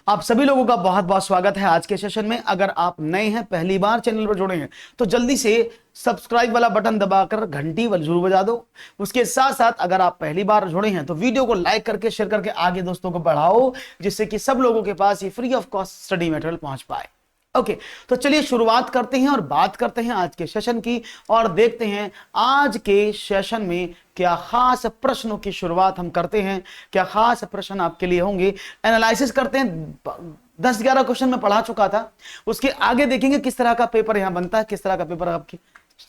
आप सभी लोगों का बहुत बहुत स्वागत है आज के सेशन में। अगर आप नए हैं, पहली बार चैनल पर जुड़े हैं, तो जल्दी से सब्सक्राइब वाला बटन दबाकर घंटी जरूर बजा दो। उसके साथ साथ अगर आप पहली बार जुड़े हैं तो वीडियो को लाइक करके शेयर करके आगे दोस्तों को बढ़ाओ, जिससे कि सब लोगों के पास ये free of cost study material पहुंच पाए। ओके, तो चलिए शुरुआत करते हैं और बात करते हैं आज के सेशन की, और देखते हैं आज के सेशन में क्या खास प्रश्नों की शुरुआत हम करते हैं। क्या खास प्रश्न आपके लिए होंगे, एनालिसिस करते हैं। 10-11 क्वेश्चन मैं पढ़ा चुका था, उसके आगे देखेंगे किस तरह का पेपर यहां बनता है, किस तरह का पेपर आपके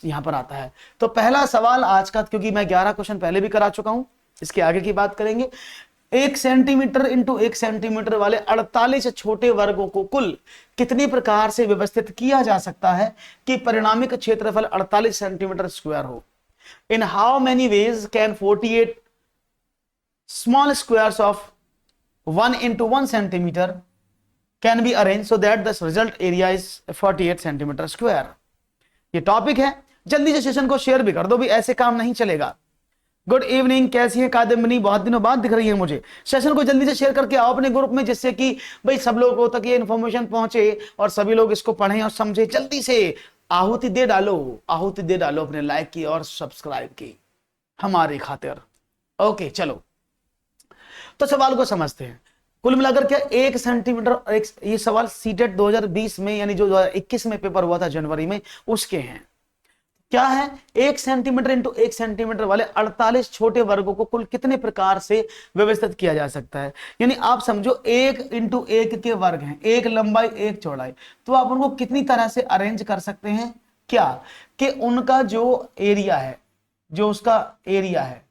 यहां पर आता है। तो पहला सवाल आज का, क्योंकि मैं 11 क्वेश्चन पहले भी करा चुका हूं, इसके आगे की बात करेंगे। 1 सेंटीमीटर इंटू 1 सेंटीमीटर वाले 48 छोटे वर्गों को कुल कितनी प्रकार से व्यवस्थित किया जा सकता है कि परिणामिक क्षेत्रफल 48 सेंटीमीटर स्क्वायर हो। In how many ways can 48 small squares of 1 into 1 centimetre can be arrange so that the result area is 48 centimetre square. ये टॉपिक है, जल्दी से सेशन को शेयर भी कर दो भी, ऐसे काम नहीं चलेगा। गुड इवनिंग, कैसी है कादम्बनी, बहुत दिनों बाद दिख रही है मुझे। सेशन को जल्दी से शेयर करके आओ अपने ग्रुप में, जिससे कि भाई सब लोगों तक ये इंफॉर्मेशन पहुंचे और सभी लोग इसको पढ़ें और समझे। जल्दी से आहुति दे डालो, आहुति दे डालो अपने लाइक की और सब्सक्राइब की हमारी खातिर। ओके चलो, तो सवाल को समझते हैं। कुल मिलाकर क्या 1 सेंटीमीटर, ये सवाल सीटेट 2020 में यानी जो 2021 में पेपर हुआ था जनवरी में, उसके हैं। क्या है, 1 सेंटीमीटर इंटू 1 सेंटीमीटर वाले 48 छोटे वर्गों को कुल कितने प्रकार से व्यवस्थित किया जा सकता है। यानी आप समझो 1 इंटू 1 के वर्ग हैं, 1 लंबाई 1 चौड़ाई, तो आप उनको कितनी तरह से अरेंज कर सकते हैं। क्या कि उनका जो एरिया है, जो उसका एरिया है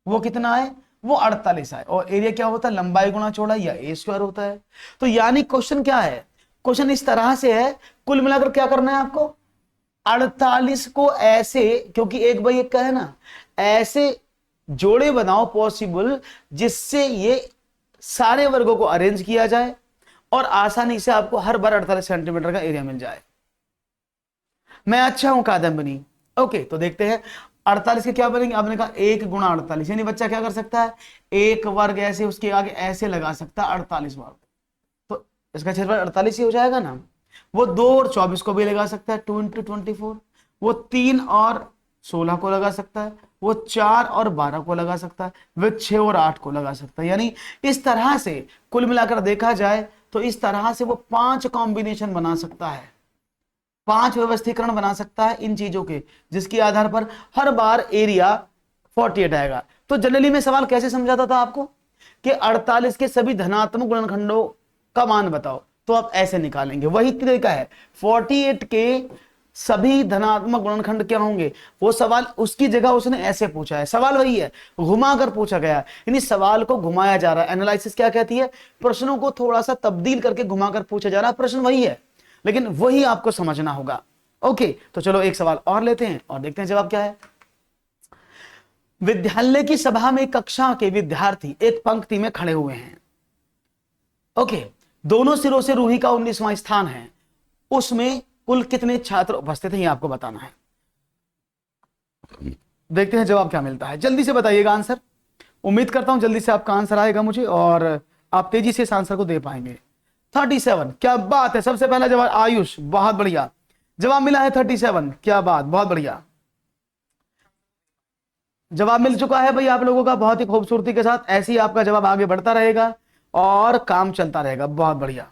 वो कितना है, वो 48 है। और एरिया क्या होता है, लंबाई गुणा चौड़ाई या ए स्क्वायर होता है। तो यानी क्वेश्चन क्या है, क्वेश्चन इस तरह से है, कुल मिलाकर क्या करना है आपको, 48 को ऐसे, क्योंकि 1/1 का है ना, ऐसे जोड़े बनाओ पॉसिबल जिससे ये सारे वर्गों को अरेंज किया जाए और आसानी से आपको हर बार 48 सेंटीमीटर का एरिया मिल जाए। मैं अच्छा हूं कादम्बनी। ओके, तो देखते हैं 48 के क्या बनेंगे। आपने कहा 1 गुणा 48, यानी बच्चा क्या कर सकता है, एक वर्ग ऐसे उसके आगे ऐसे लगा सकता है 48 वर्ग, तो इसका क्षेत्रफल 48 ही हो जाएगा ना। वो 2 और 24 को भी लगा सकता है, 2 into 24। वो 3 और 16 को लगा सकता है, वो 4 और 12 को लगा सकता है, वो 6 और 8 को लगा सकता है। यानी इस तरह से कुल मिलाकर देखा जाए तो इस तरह से वो 5 कॉम्बिनेशन बना सकता है, 5 व्यवस्थीकरण बना सकता है इन चीजों के, जिसके आधार पर हर बार एरिया 48 आएगा। तो जनरली मैं सवाल कैसे समझाता था आपको कि 48 के सभी धनात्मक गुणनखंडों का मान बताओ, तो आप ऐसे निकालेंगे। वही तरीका है, 48 के सभी धनात्मक गुणनखंड क्या होंगे, वो सवाल उसकी जगह उसने ऐसे पूछा है। सवाल वही है, घुमा कर पूछा गया है, यानी सवाल को घुमाया जा रहा है। एनालिसिस क्या कहती है, प्रश्नों को थोड़ा सा तब्दील करके घुमाकर पूछा जा रहा है। प्रश्न वही है, लेकिन वही आपको समझना होगा। ओके, तो चलो एक सवाल और लेते हैं और देखते हैं जवाब क्या है। विद्यालय की सभा में कक्षा के विद्यार्थी एक पंक्ति में खड़े हुए हैं। ओके, दोनों सिरों से रूही का 19वां स्थान है, उसमें कुल कितने छात्र उपस्थित हैं, ये आपको बताना है। देखते हैं जवाब क्या मिलता है, जल्दी से बताइएगा आंसर। उम्मीद करता हूं जल्दी से आपका आंसर आएगा मुझे और आप तेजी से इस आंसर को दे पाएंगे। 37, क्या बात है। सबसे पहला जवाब आयुष, बहुत बढ़िया जवाब मिला है 37, क्या बात, बहुत बढ़िया जवाब मिल चुका है भाई आप लोगों का, बहुत ही खूबसूरती के साथ। ऐसे ही आपका जवाब आगे बढ़ता रहेगा और काम चलता रहेगा, बहुत बढ़िया।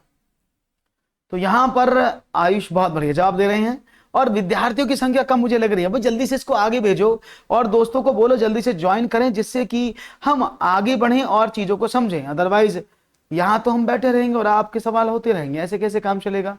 तो यहां पर आयुष बहुत बढ़िया जवाब दे रहे हैं और विद्यार्थियों की संख्या कम मुझे लग रही है भाई, जल्दी से इसको आगे भेजो और दोस्तों को बोलो जल्दी से ज्वाइन करें, जिससे कि हम आगे बढ़ें और चीजों को समझें। अदरवाइज यहां तो हम बैठे रहेंगे और आपके सवाल होते रहेंगे, ऐसे कैसे काम चलेगा,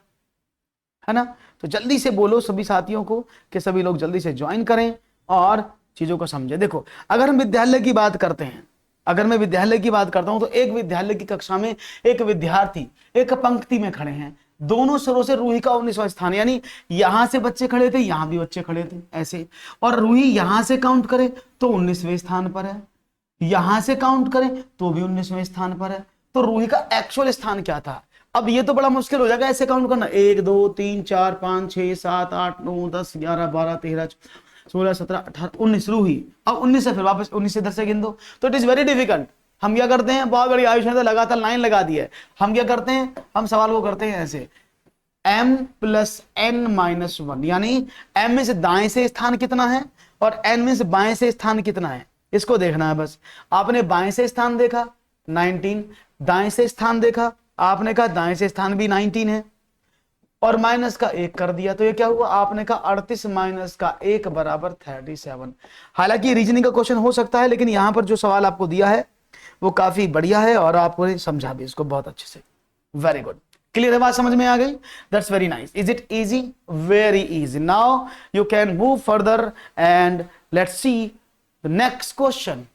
है ना। तो जल्दी से बोलो सभी साथियों को कि सभी लोग जल्दी से ज्वाइन करें और चीजों को समझें। देखो, अगर हम विद्यालय की बात करते हैं, अगर मैं विद्यालय की बात करता हूं तो एक विद्यालय की कक्षा में एक विद्यार्थी एक पंक्ति में खड़े हैं, दोनों सिरों से रूही का 19वां स्थान, यानी यहां से बच्चे खड़े थे, यहां भी बच्चे खड़े थे ऐसे, और रूही यहां से काउंट करें तो 19वें स्थान पर है, यहां से काउंट करें तो भी 19वें स्थान पर है। तो रूही का एक्चुअल स्थान क्या था। अब ये तो बड़ा मुश्किल हो जाएगा ऐसे काउंट करना, 1 2 3 4 5 6 7 8 9 10 11 12 13 16 17 18 19 रूही। अब 19 से फिर वापस 19 से 10 से गिन दो, तो इट इज वेरी डिफिकल्ट। हम क्या करते हैं, बहुत बड़ी आयुष ने तो लगातार लाइन लगा दी है, हम क्या करते हैं, हम सवाल को करते हैं ऐसे, m plus N minus one, यानी m में से दाएं से स्थान कितना है और n में से बाएं से स्थान कितना है, इसको देखना है बस। आपने बाएं से स्थान देखा 19, दाएं से स्थान देखा, आपने कहा दाएं से स्थान भी 19 है और माइनस का 1 कर दिया, तो ये क्या हुआ, आपने कहा 38 माइनस का 1 बराबर 37। हालांकि रीजनिंग का क्वेश्चन हो सकता है, लेकिन यहां पर जो सवाल आपको दिया है वो काफी बढ़िया है और आपने समझा भी इसको बहुत अच्छे से। वेरी गुड, क्लियर है, बात समझ में आ गई, that's very nice. Is it easy, very easy. Now you can move further and let's see the next question.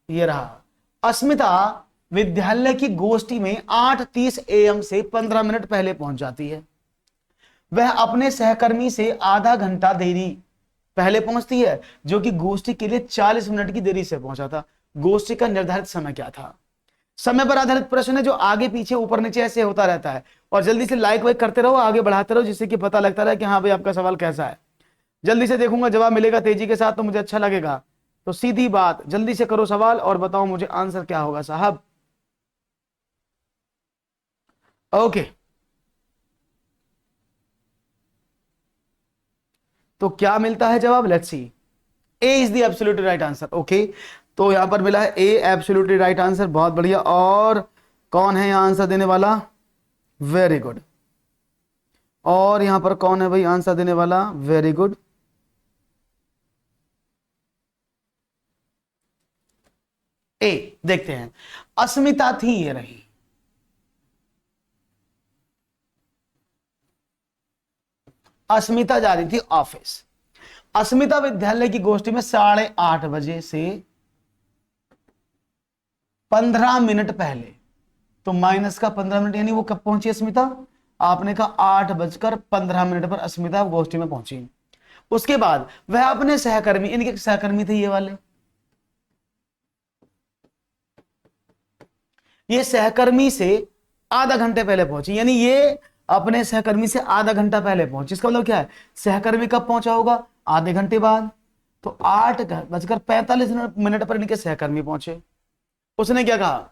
ये रहा, अस्मिता विद्यालय की गोष्ठी में 8:30 AM से 15 मिनट पहले पहुंच जाती है। वह अपने सहकर्मी से आधा घंटा देरी पहले पहुंचती है, जो कि गोष्ठी के लिए 40 मिनट की देरी से पहुंचा था। गोष्ठी का निर्धारित समय क्या था? समय पर आधारित प्रश्न है, जो आगे पीछे ऊपर नीचे ऐसे होता रहता है। और जल्दी से लाइक वाइक करते रहो, आगे बढ़ाते रहो, जिससे कि पता लगता रहे कि हाँ भाई आपका सवाल कैसा है। जल्दी से देखूंगा, जवाब मिलेगा तेजी के साथ तो मुझे अच्छा लगेगा। तो सीधी बात, जल्दी से करो सवाल और बताओ मुझे आंसर क्या होगा साहब। ओके, तो क्या मिलता है जवाब, let's see. A is the absolutely right answer. Okay, तो यहां पर मिला है ए एब्सोल्युटली राइट आंसर, बहुत बढ़िया। और कौन है यहां आंसर देने वाला, वेरी गुड। और यहां पर कौन है भाई आंसर देने वाला, वेरी गुड। ए देखते हैं, अस्मिता थी, ये रही। अस्मिता जा रही थी ऑफिस। अस्मिता विद्यालय की गोष्ठी में 8:30 बजे से 15 मिनट पहले, तो माइनस का 15 मिनट, यानी वो कब पहुंची अस्मिता, आपने कहा 8:15 पर अस्मिता गोष्ठी में पहुंची। उसके बाद वह अपने सहकर्मी, इनके सहकर्मी थे ये वाले, ये सहकर्मी से आधा घंटे पहले पहुंची, यानी ये अपने सहकर्मी से आधा घंटा पहले पहुंची। इसका मतलब क्या है, सहकर्मी कब पहुंचा होगा, आधे घंटे बाद। तो 8:45 पर इनके सहकर्मी पहुंचे। उसने क्या कहा,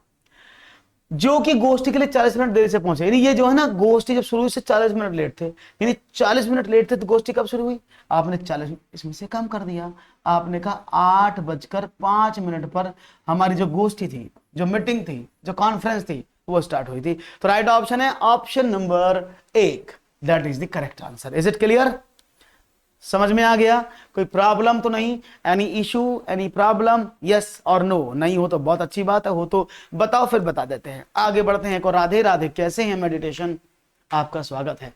जो कि गोष्ठी के लिए 40 मिनट देरी से पहुंचे, यानी ये जो है ना, गोष्ठी जब शुरू हुई से 40 मिनट लेट थे, यानी 40 मिनट लेट थे, तो गोष्ठी कब शुरू हुई, आपने 40 इसमें से कम कर दिया। आपने कहा 8:05 पर हमारी जो गोष्ठी थी, जो मीटिंग थी, जो कॉन्फ्रेंस थी, वो स्टार्ट हुई थी। तो राइट ऑप्शन है option number 1, that is the correct answer. Is it clear, समझ में आ गया, कोई प्रॉब्लम तो नहीं, any issue, any problem, yes और नो, नहीं हो तो बहुत अच्छी बात है, हो तो बताओ, फिर बता देते हैं। आगे बढ़ते हैं। को राधे राधे, कैसे हैं मेडिटेशन, आपका स्वागत है।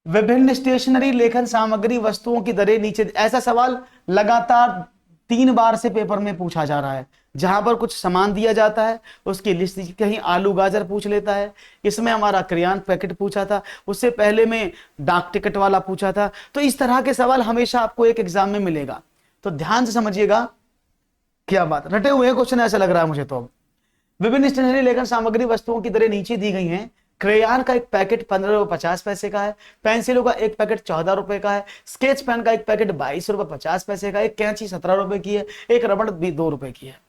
विभिन्न स्टेशनरी लेखन सामग्री वस्तुओं की दरें नीचे, ऐसा सवाल लगातार 3 बार से पेपर में पूछा जा रहा है। जहां पर कुछ सामान दिया जाता है उसकी लिस्ट, कहीं आलू गाजर पूछ लेता है, इसमें हमारा क्रेयॉन पैकेट पूछा था, उससे पहले में डाक टिकट वाला पूछा था। तो इस तरह के सवाल हमेशा आपको एक एग्जाम में मिलेगा, तो ध्यान से समझिएगा। क्या बात, रटे हुए क्वेश्चन ऐसा लग रहा है मुझे तो। विभिन्न स्टेशनरी लेखन सामग्री वस्तुओं की दरें नीचे दी गई हैं। क्रेयॉन का एक पैकेट 15 रुपए 50 पैसे का है, पेंसिलों का एक पैकेट 14 रुपए का है, स्केच पेन का एक पैकेट 22 रुपए 50 पैसे का, एक कैंची 17 रुपए की है, एक रबड़ भी 2 रुपए की है,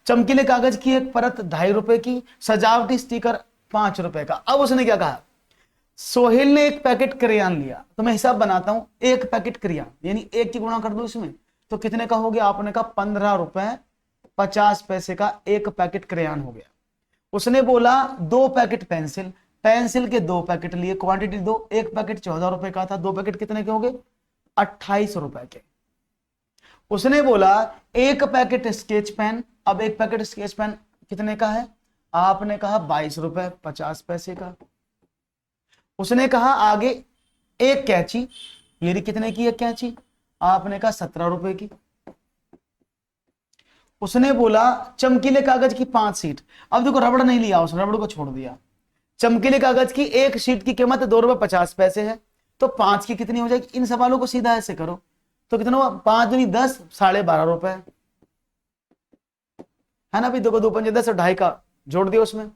चमकीले कागज की एक परत 2.5 रुपए की, सजावटी स्टिकर 5 रुपए का। अब उसने क्या कहा, सोहेल ने एक पैकेट क्रेयॉन लिया, तो मैं हिसाब बनाता हूं, एक पैकेट क्रेयॉन यानी एक की गुणा कर दो इसमें, तो कितने का हो गया, आपने कहा 15 रुपए 50 पैसे का एक पैकेट क्रेयॉन हो गया। उसने बोला 2 पैकेट पेंसिल, पेंसिल के 2 पैकेट लिए, क्वांटिटी 2, एक पैकेट 14 रुपए का था, 2 पैकेट कितने के हो गए, 28 रुपए के। उसने बोला एक पैकेट स्केच पेन, अब एक पैकेट स्केच पेन कितने का है, आपने कहा 22 रुपए 50 पैसे का। उसने कहा आगे एक कैंची, ये कितने की है कैंची, आपने कहा 17 रुपए की। उसने बोला चमकीले कागज की 5 शीट, अब देखो रबड़ नहीं लिया, उस रबड़ को छोड़ दिया। चमकीले कागज की एक शीट की कीमत 2 रुपए 50 पैसे है, तो 5 की कितनी हो जाएगी, इन सवालों को सीधा ऐसे करो तो कितना हुआ, 5 दूनी 10, 12.5 रुपए है ना भाई, 2 को 2 पंजे 10 और 2.5 का जोड़ दिया उसमें।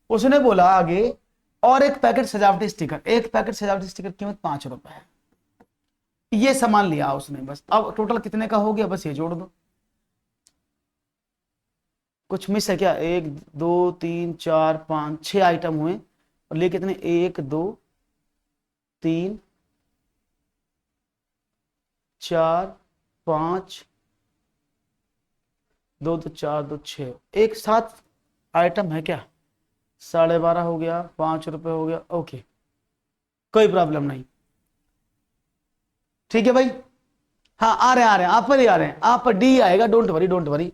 उसने बोला आगे और एक पैकेट सजावटी स्टिकर, एक पैकेट सजावटी स्टिकर कीमत 5 रुपए है, ये सामान लिया उसने बस। अब टोटल कितने का हो गया, बस ये जोड़ दो। कुछ मिस है क्या? 1 2 3 4 5 6 आइटम हुए और लिए कितने? 1 2 3 4 5 2 2 4 2 6 एक साथ आइटम है क्या? 12.5 हो गया, 5 रुपए हो गया। ओके, कोई प्रॉब्लम नहीं। ठीक है भाई। हाँ आ रहे हैं आप पर ही आ रहे हैं, आप पर डी आएगा, डोंट वरी डोंट वरी।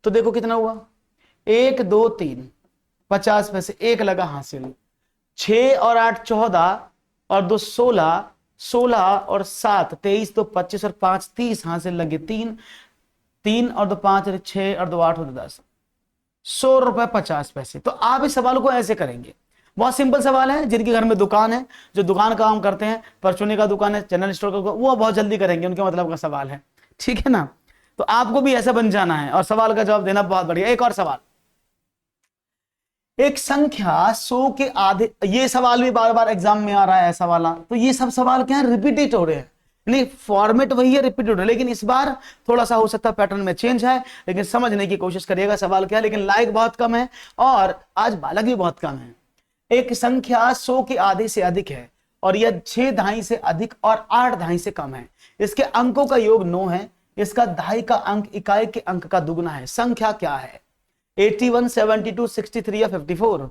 तो देखो कितना हुआ, 1 2 3 50 में से एक लगा हासिल, 6 और 8 14 और 2 16, 16 और 7 23, 2 25 और 5 30 हासिल लगे, 3 3 और 2 5 6 और 2 8 और 10, 100 रुपए 50 पैसे। तो आप इस सवाल को ऐसे करेंगे, बहुत सिंपल सवाल है। जिनके घर में दुकान है, जो दुकान का काम करते हैं, परचूनी का दुकान है, जनरल स्टोर का, वो बहुत जल्दी करेंगे, उनके मतलब का सवाल है। ठीक है ना? तो आपको भी ऐसा बन जाना है और सवाल का जवाब देना बहुत बढ़िया। एक और सवाल, एक संख्या 100 के आधे, ये सवाल भी बार बार एग्जाम में आ रहा है ऐसा वाला। तो ये सब सवाल क्या है, रिपीटेड हो रहे हैं, नहीं फॉर्मेट वही है, रिपीटेड हो रहा है, लेकिन इस बार थोड़ा सा हो सकता है पैटर्न में चेंज है, लेकिन समझने की कोशिश करिएगा सवाल क्या है। लेकिन लाइक बहुत कम है और आज बालक भी बहुत कम है। एक संख्या 100 के आधे से अधिक है और यह 6 दहाई से अधिक और 8 दहाई से कम है। इसके अंकों का योग 9 है, इसका दहाई का अंक इकाई के अंक का दुगना है। संख्या क्या है? 81 72 63 या 54?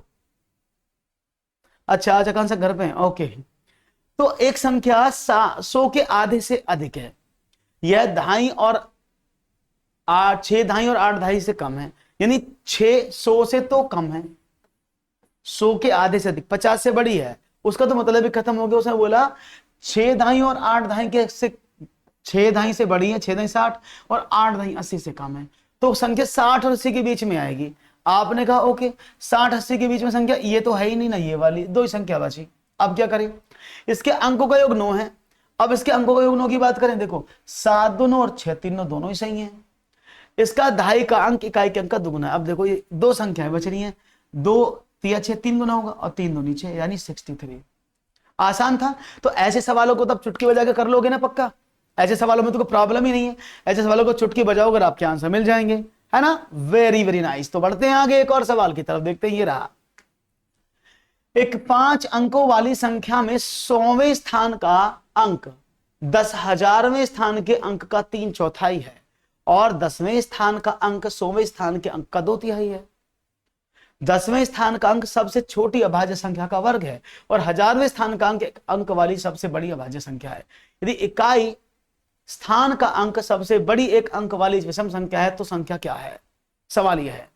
अच्छा आज कौन सा घर पे है? ओके, तो एक संख्या 100 के आधे से अधिक है, यह दहाई और 6 दहाई और 8 दहाई से कम है, यानी 6 100 से तो कम है, 100 के आधे से अधिक 50 से बड़ी है, उसका तो मतलब ही खत्म हो गया। उसने बोला 6 दहाई और 8 दहाई के से, 6 दहाई से बड़ी है, 6 दहाई 60 और 8 दहाई 80 से कम है, तो संख्या 60 और 80 के बीच में आएगी। आपने कहा ओके 60 80 के बीच में संख्या, ये तो है ही नहीं ना, ये वाली दो ही संख्या बची। अब क्या करें? इसके अंकों का योग 9 है। अब इसके अंकों का योग 9 की बात करें, देखो 7 दोनों और 6 तीनों दोनों ही सही है। इसका दहाई का अंक इकाई के अंक का दुगुना है। अब देखो ये दो संख्याएं बच रही हैं, 2 3 6 3 गुना होगा और 3 2 नीचे, यानी 63। आसान था। तो ऐसे सवालों को तब चुटकी बजा के कर लोगे ना पक्का, ऐसे सवालों में तो कोई प्रॉब्लम ही नहीं है, ऐसे सवालों को चुटकी बजाओगे आपके आंसर मिल जाएंगे, है ना? Very very nice. तो बढ़ते हैं आगे एक और सवाल की तरफ, देखते हैं ये रहा। एक 5 अंकों वाली संख्या में 100वें स्थान का अंक 10,000वें स्थान के अंक का 3/4 है और 10वें स्थान का अंक 100वें स्थान के अंक का 2/3 है। 10वें स्थान का अंक सबसे छोटी अभाज्य संख्या का वर्ग है और 1000वें स्थान का अंक वाली सबसे बड़ी अभाज्य संख्या है। यदि इकाई स्थान का अंक सबसे बड़ी एक अंक वाली विषम संख्या है तो संख्या क्या है? सवाल यह है,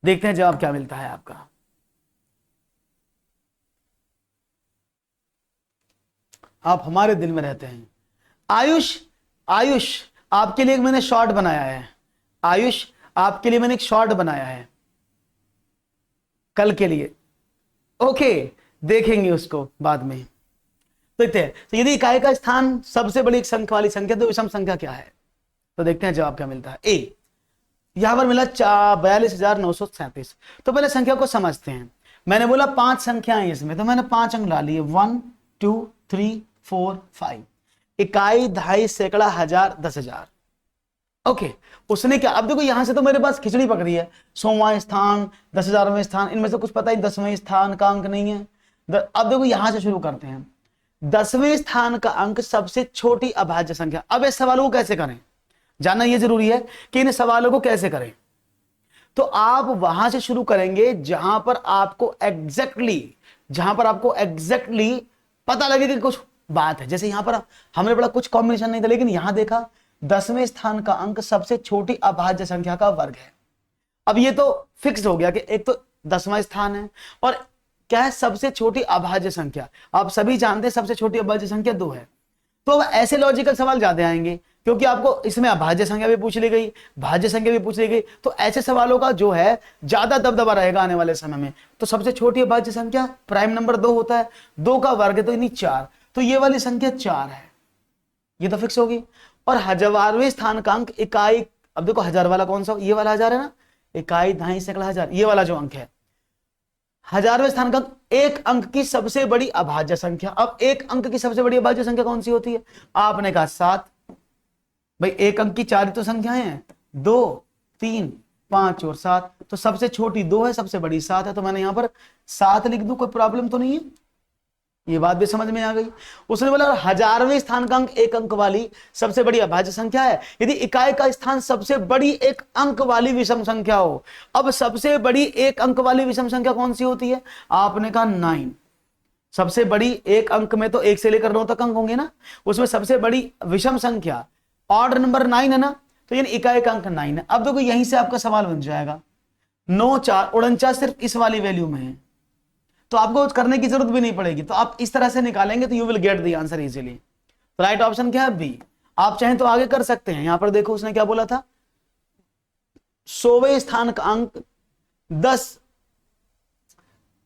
देखते हैं जवाब क्या मिलता है आपका। आप हमारे दिल में रहते हैं। आयुष, आयुष आपके लिए मैंने शॉर्ट बनाया है, आयुष आपके लिए मैंने एक शॉर्ट बनाया है कल के लिए। ओके, देखेंगे उसको बाद में। देखते हैं, तो यदि इकाई का स्थान सबसे बड़ी एक संख्या वाली संख्या तो विषम संख्या क्या है? तो देखते हैं जवाब क्या मिलता है। ए, यहां पर मिला 42,937। तो पहले संख्या को समझते हैं। मैंने बोला 5 संख्याएं इसमें, तो मैंने 5 अंक ला लिए, 1 2 3 4 5। इकाई, दहाई, सैकड़ा, हजार, 10,000। ओके, उसने क्या, अब देखो यहां से तो मेरे पास खिचड़ी पकड़ी है, 100वां स्थान, 10,000वें स्थान, इनमें से कुछ पता ही 10वें स्थान का अंक नहीं है। अब देखो यहां से शुरू करते हैं। 10वें स्थान का अंक सबसे छोटी अभाज्य संख्या। अब इस सवालों को कैसे करें जानना ये जरूरी है कि इन सवालों को कैसे करें। तो आप वहां से शुरू करेंगे जहां पर आपको एग्जैक्टली पता लगे कि कुछ बात है। जैसे यहां पर हमने पढ़ा कुछ कॉम्बिनेशन नहीं था, लेकिन यहां देखा 10वें स्थान का अंक सबसे छोटी अभाज्य संख्या का वर्ग है। अब ये तो फिक्स हो गया कि एक तो 10वां स्थान है और क्या है, सबसे छोटी अभाज्य संख्या। आप सभी जानते हैं सबसे छोटी अभाज्य संख्या 2 है। तो अब ऐसे लॉजिकल सवाल ज्यादा आएंगे क्योंकि आपको इसमें अभाज्य संख्या भी पूछ ली गई, भाज्य संख्या भी पूछ ली गई, तो ऐसे सवालों का जो है ज्यादा दबदबा रहेगा आने वाले समय में। तो सबसे छोटी अभाज्य संख्या प्राइम नंबर 2 होता है, 2 का वर्ग है तो यानी 4, तो ये वाली संख्या 4 है, ये तो फिक्स होगी। और 1000वें स्थान का अंक इकाई, अब देखो 1000 वाला कौन सा, ये वाला 1000 है ना, इकाई, दहाई, सैकड़ा, हजार, ये वाला जो अंक है 1000वें स्थान का अंक, एक अंक की सबसे बड़ी अभाज्य संख्या। अब एक अंक की सबसे बड़ी अभाज्य संख्या कौन सी होती है? आपने कहा 7। भाई एक अंक की 4 तो संख्याएं हैं, 2 3 5 और 7, तो सबसे छोटी 2 है, सबसे बड़ी 7 है, तो मैंने यहां पर 7 लिख दूं, कोई प्रॉब्लम तो नहीं है। ये बात भी समझ में आ गई। उसने बोला हजारवें स्थान का अंक एक अंक वाली सबसे बड़ी अभाज्य संख्या है यदि इकाई का स्थान सबसे बड़ी एक अंक वाली विषम संख्या हो। अब सबसे बड़ी एक अंक वाली विषम संख्या कौन सी होती है? आपने कहा 9। सबसे बड़ी एक अंक में तो 1 से लेकर 9 तक अंक होंगे ना, उसमें सबसे बड़ी विषम संख्या ऑड नंबर 9 है ना, तो यानी इकाई का अंक 9 है। अब देखो यहीं से आपका सवाल बन जाएगा, 9 4 49 सिर्फ इस वाली वैल्यू में है, तो आपको करने की जरूरत भी नहीं पड़ेगी, तो आप इस तरह से निकालेंगे तो you will get the answer easily. तो राइट ऑप्शन क्या है? बी। आप चाहें तो आगे कर सकते हैं। यहां पर देखो उसने क्या बोला था, 100वें स्थान का अंक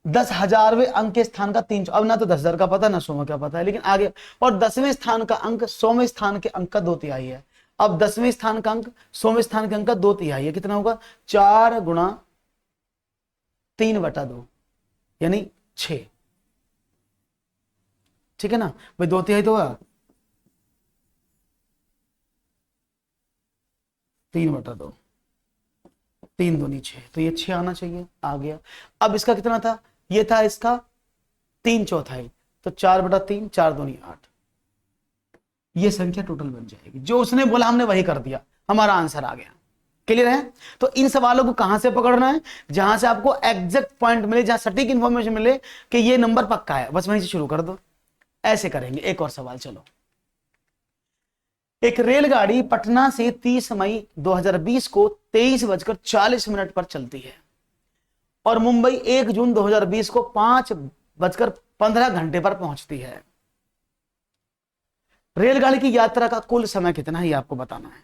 10,000वें अंक के स्थान का 3। अब ना तो 10,000 का पता ना 100 का पता है, लेकिन आगे, और 10वें स्थान का अंक 100वें स्थान के अंक का 2/3 है। अब 10वें स्थान का अंक 100वें स्थान के अंक का 2/3 है, कितना होगा? 4 गुणा 3/2 यानी 6। ठीक है ना भाई, 2/3 तो होगा 3/2, 3 दूनी 6, तो ये 6 आना चाहिए, आ गया। अब इसका कितना था? ये था इसका 3/4, तो 4/3, 4 दूनी 8, ये संख्या टोटल बन जाएगी। जो उसने बोला हमने वही कर दिया, हमारा आंसर आ गया। क्लियर है? तो इन सवालों को कहां से पकड़ना है? जहां से आपको एग्जैक्ट पॉइंट मिले, जहां सटीक इंफॉर्मेशन मिले कि ये नंबर पक्का है, बस वहीं से शुरू कर दो। ऐसे करेंगे। एक और सवाल, चलो। एक रेलगाड़ी पटना से 30 मई 2020 को 23:40 पर चलती है और मुंबई 1 जून 2020 को 5:15 पर पहुंचती है। रेलगाड़ी की यात्रा का कुल समय कितना है, ये आपको बताना है।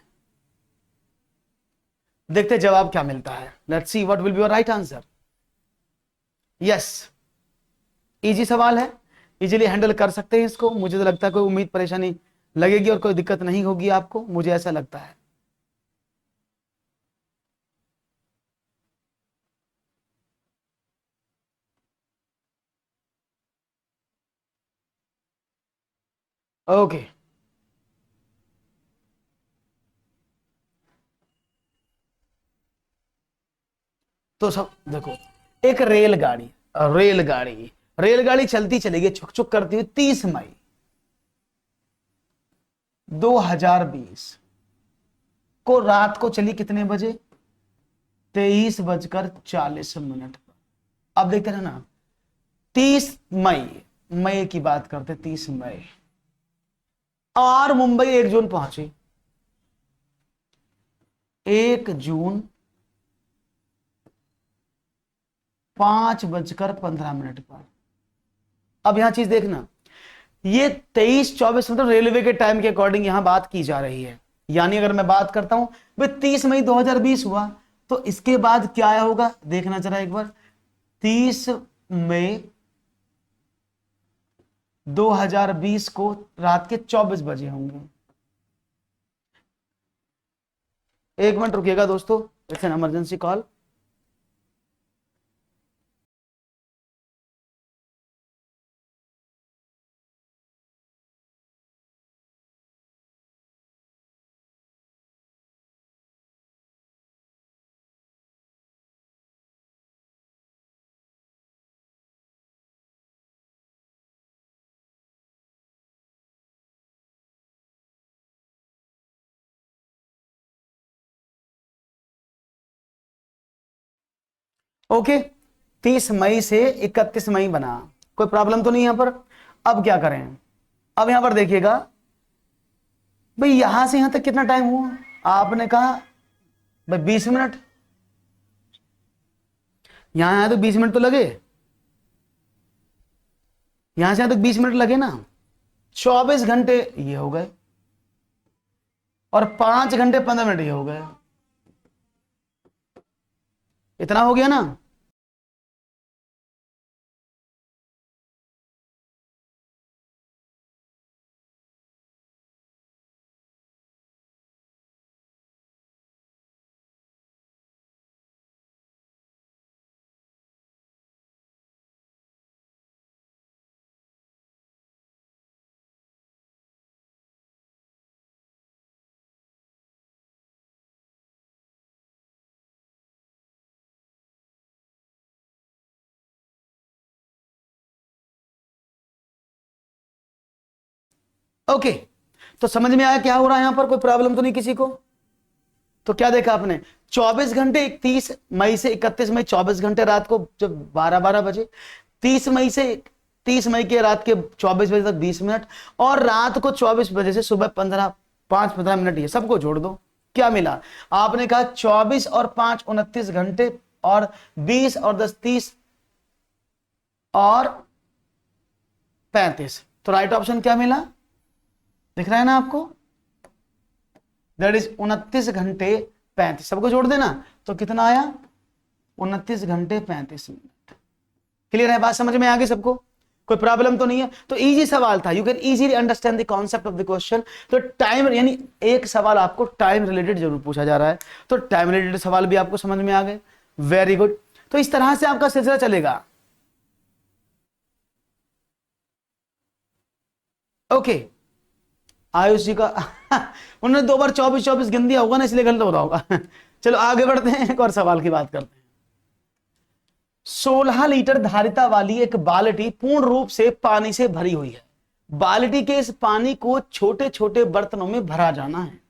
देखते जवाब क्या मिलता है। Let's see what will be your right answer. Yes, easy सवाल है, इजीली हैंडल कर सकते हैं इसको। मुझे तो लगता है कोई उम्मीद परेशानी लगेगी और कोई दिक्कत नहीं होगी आपको, मुझे ऐसा लगता है। ओके, तो सब देखो, एक रेलगाड़ी, रेलगाड़ी रेलगाड़ी चलती चलेगी छुक छुक करती हुई 30 मई 2020 को, रात को चली कितने बजे? 23:40 पर। अब देखते हैं ना, 30 मई, मई की बात करते, 30 मई, और मुंबई 1 जून पहुंची, 1 जून 5:15 पर। अब यहां चीज देखना, ये 23-24 मतलब रेलवे के टाइम के अकॉर्डिंग यहां बात की जा रही है। यानी अगर मैं बात करता हूं भाई 30 मई 2020 हुआ, तो इसके बाद क्या आया होगा, देखना जरा एक बार। 30 मई 2020 को रात के 24 बजे होंगे। 1 मिनट रुकिएगा दोस्तों, it's an emergency call. Okay, 30 मई से 31 मई बना, कोई प्रॉब्लम तो नहीं यहां पर। अब क्या करें? अब यहां पर देखिएगा भाई, यहां से यहां तक कितना टाइम हुआ? आपने कहा भाई 20 मिनट, यहां आया तो 20 मिनट तो लगे, यहां से यहां तक 20 मिनट लगे ना, 24 घंटे ये हो गए, और 5 घंटे 15 मिनट ये हो गए, इतना हो गया ना। ओके, तो समझ में आया क्या हो रहा है यहां पर, कोई प्रॉब्लम तो नहीं किसी को? तो क्या देखा आपने, 24 घंटे 31 मई से 31 मई 24 घंटे रात को जब 12 बजे, 30 मई से 30 मई के रात के 24 बजे तक 20 मिनट, और रात को 24 बजे से सुबह 15 मिनट, ये सबको जोड़ दो, क्या मिला? आपने कहा 24 और 5 29 घंटे, और 20 और 10 30 और 35। तो राइट ऑप्शन क्या मिला, दिख रहा है ना आपको? दैट इज 29 घंटे 35, सबको जोड़ देना तो कितना आया, 29 घंटे 35 मिनट। क्लियर है, बात समझ में आ गई सबको? कोई प्रॉब्लम तो नहीं है? तो इजी सवाल था, you can easily understand the concept of the question. तो टाइम, यानी एक सवाल आपको टाइम रिलेटेड जरूर पूछा जा रहा है, तो टाइम रिलेटेड सवाल भी आपको समझ में आ गए, वेरी गुड। तो इस तरह से आपका सिलसिला चलेगा। ओके, आयुष जी का उन्होंने 2 बार 24 गिन दिया होगा ना, इसलिए गलत हो रहा होगा। चलो आगे बढ़ते हैं, एक और सवाल की बात करते हैं। 16 लीटर धारिता वाली एक बाल्टी पूर्ण रूप से पानी से भरी हुई है। बाल्टी के इस पानी को छोटे छोटे बर्तनों में भरा जाना है।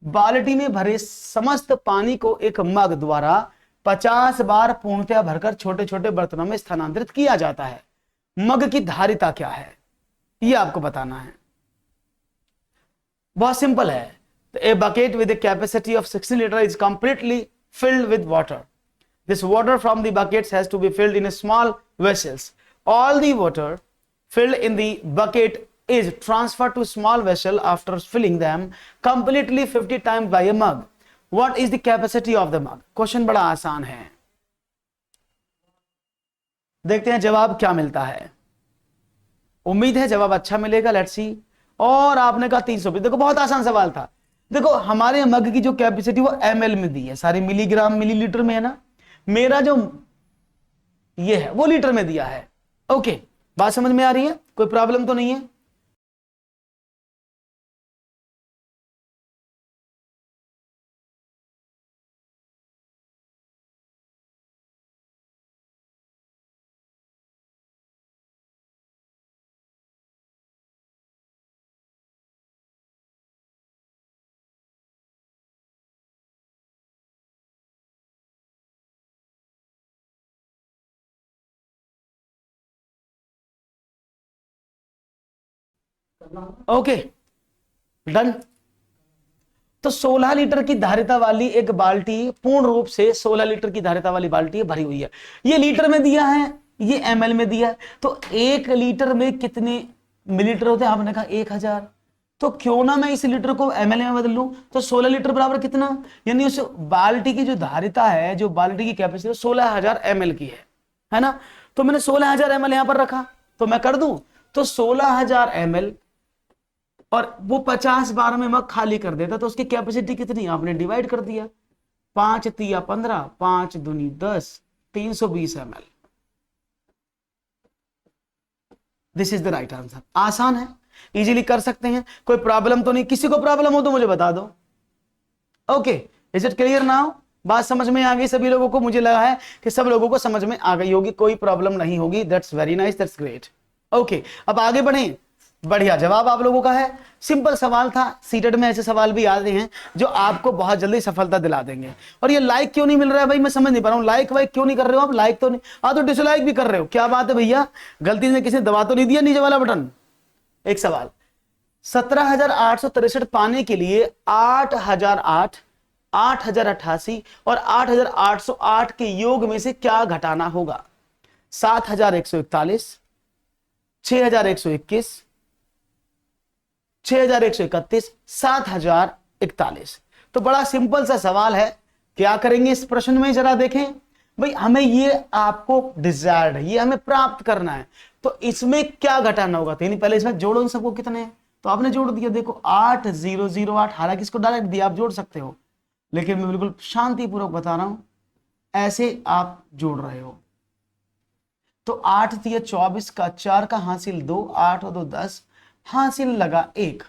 बाल्टी में भरे समस्त पानी को एक मग द्वारा 50 बार पूर्णतया भरकर छोटे छोटे बर्तनों में स्थानांतरित किया जाता है। मग की धारिता क्या है, यह आपको बताना है। बहुत सिंपल है। A bucket with a capacity of 60 liters is completely filled with water. This water from the buckets has to be filled in a small vessels. All the water filled in the bucket is transferred to small vessel after filling them completely 50 times by a mug. What is the capacity of the mug? Question बड़ा आसान है, देखते हैं जवाब क्या मिलता है। उम्मीद है जवाब अच्छा मिलेगा, लेट्स सी। और आपने कहा 300। देखो बहुत आसान सवाल था। देखो हमारे मग की जो कैपेसिटी वो ml में दी है, सारी मिलीग्राम मिलीलीटर में है ना, मेरा जो ये है वो लीटर में दिया है। ओके, बात समझ में आ रही है, कोई प्रॉब्लम तो नहीं है? Okay, done. तो 16 लीटर की धारिता वाली एक बाल्टी, पूर्ण रूप से 16 लीटर की धारिता वाली बाल्टी भरी हुई है। ये लीटर में दिया है, ये ml में दिया है। तो 1 लीटर में कितने मिलीलीटर होते हैं? आपने कहा 1000। तो क्यों ना मैं इस लीटर को ml में बदल लूं, तो 16 लीटर बराबर कितना, यानी उस बाल्टी की जो धारिता है, जो बाल्टी की कैपेसिटी 16,000 ml की है ना। तो मैंने 16,000 ml यहां पर रखा, तो मैं कर दूं तो 16,000 ml, और वो 50 बार में मग खाली कर देता, तो उसकी कैपेसिटी कितनी आपने डिवाइड कर दिया, 5 तिया 15, 5 दूनी 10, 320 ml। This is the right answer. आसान है, इजीली कर सकते हैं, कोई प्रॉब्लम तो नहीं? किसी को प्रॉब्लम हो तो मुझे बता दो। Okay, is it clear now? बात समझ में आ गई सभी लोगों को? मुझे लगा है कि सब लोगों को समझ में आ गई होगी, कोई प्रॉब्लम नहीं होगी। That's very nice, that's great. Okay, अब आगे बढ़ें। बढ़िया जवाब आप लोगों का है, सिंपल सवाल था। सीटेट में ऐसे सवाल भी आते हैं जो आपको बहुत जल्दी सफलता दिला देंगे। और ये लाइक क्यों नहीं मिल रहा है भाई, मैं समझ नहीं पा रहा हूँ। लाइक वाइक क्यों नहीं कर रहे हो आप? लाइक तो नहीं, तो डिसलाइक भी कर रहे हो, क्या बात है भैया? गलती से किसी ने दबा तो नहीं दिया नीचे वाला बटन? एक सवाल, 17,863 पाने के लिए 8,008, 8,088 और 8,808 के योग में से क्या घटाना होगा? 7,141, 6,121, 6,131, 7,041। तो बड़ा सिंपल सा सवाल है। क्या करेंगे इस प्रश्न में, जरा देखें भाई। हमें ये आपको डिजायर्ड है, ये हमें प्राप्त करना है, तो इसमें क्या घटाना होगा? तो पहले इसमें जोड़ो इन सबको, कितने हैं तो आपने जोड़ दिया। देखो 8,008, हालांकि इसको डायरेक्ट दिया, आप जोड़ सकते हो, लेकिन मैं बिल्कुल शांतिपूर्वक बता रहा हूं, ऐसे आप जोड़ रहे हो। तो 8 तिया 24 का 4 का हासिल 2, 8 और 2 10, हासिल लगा 1,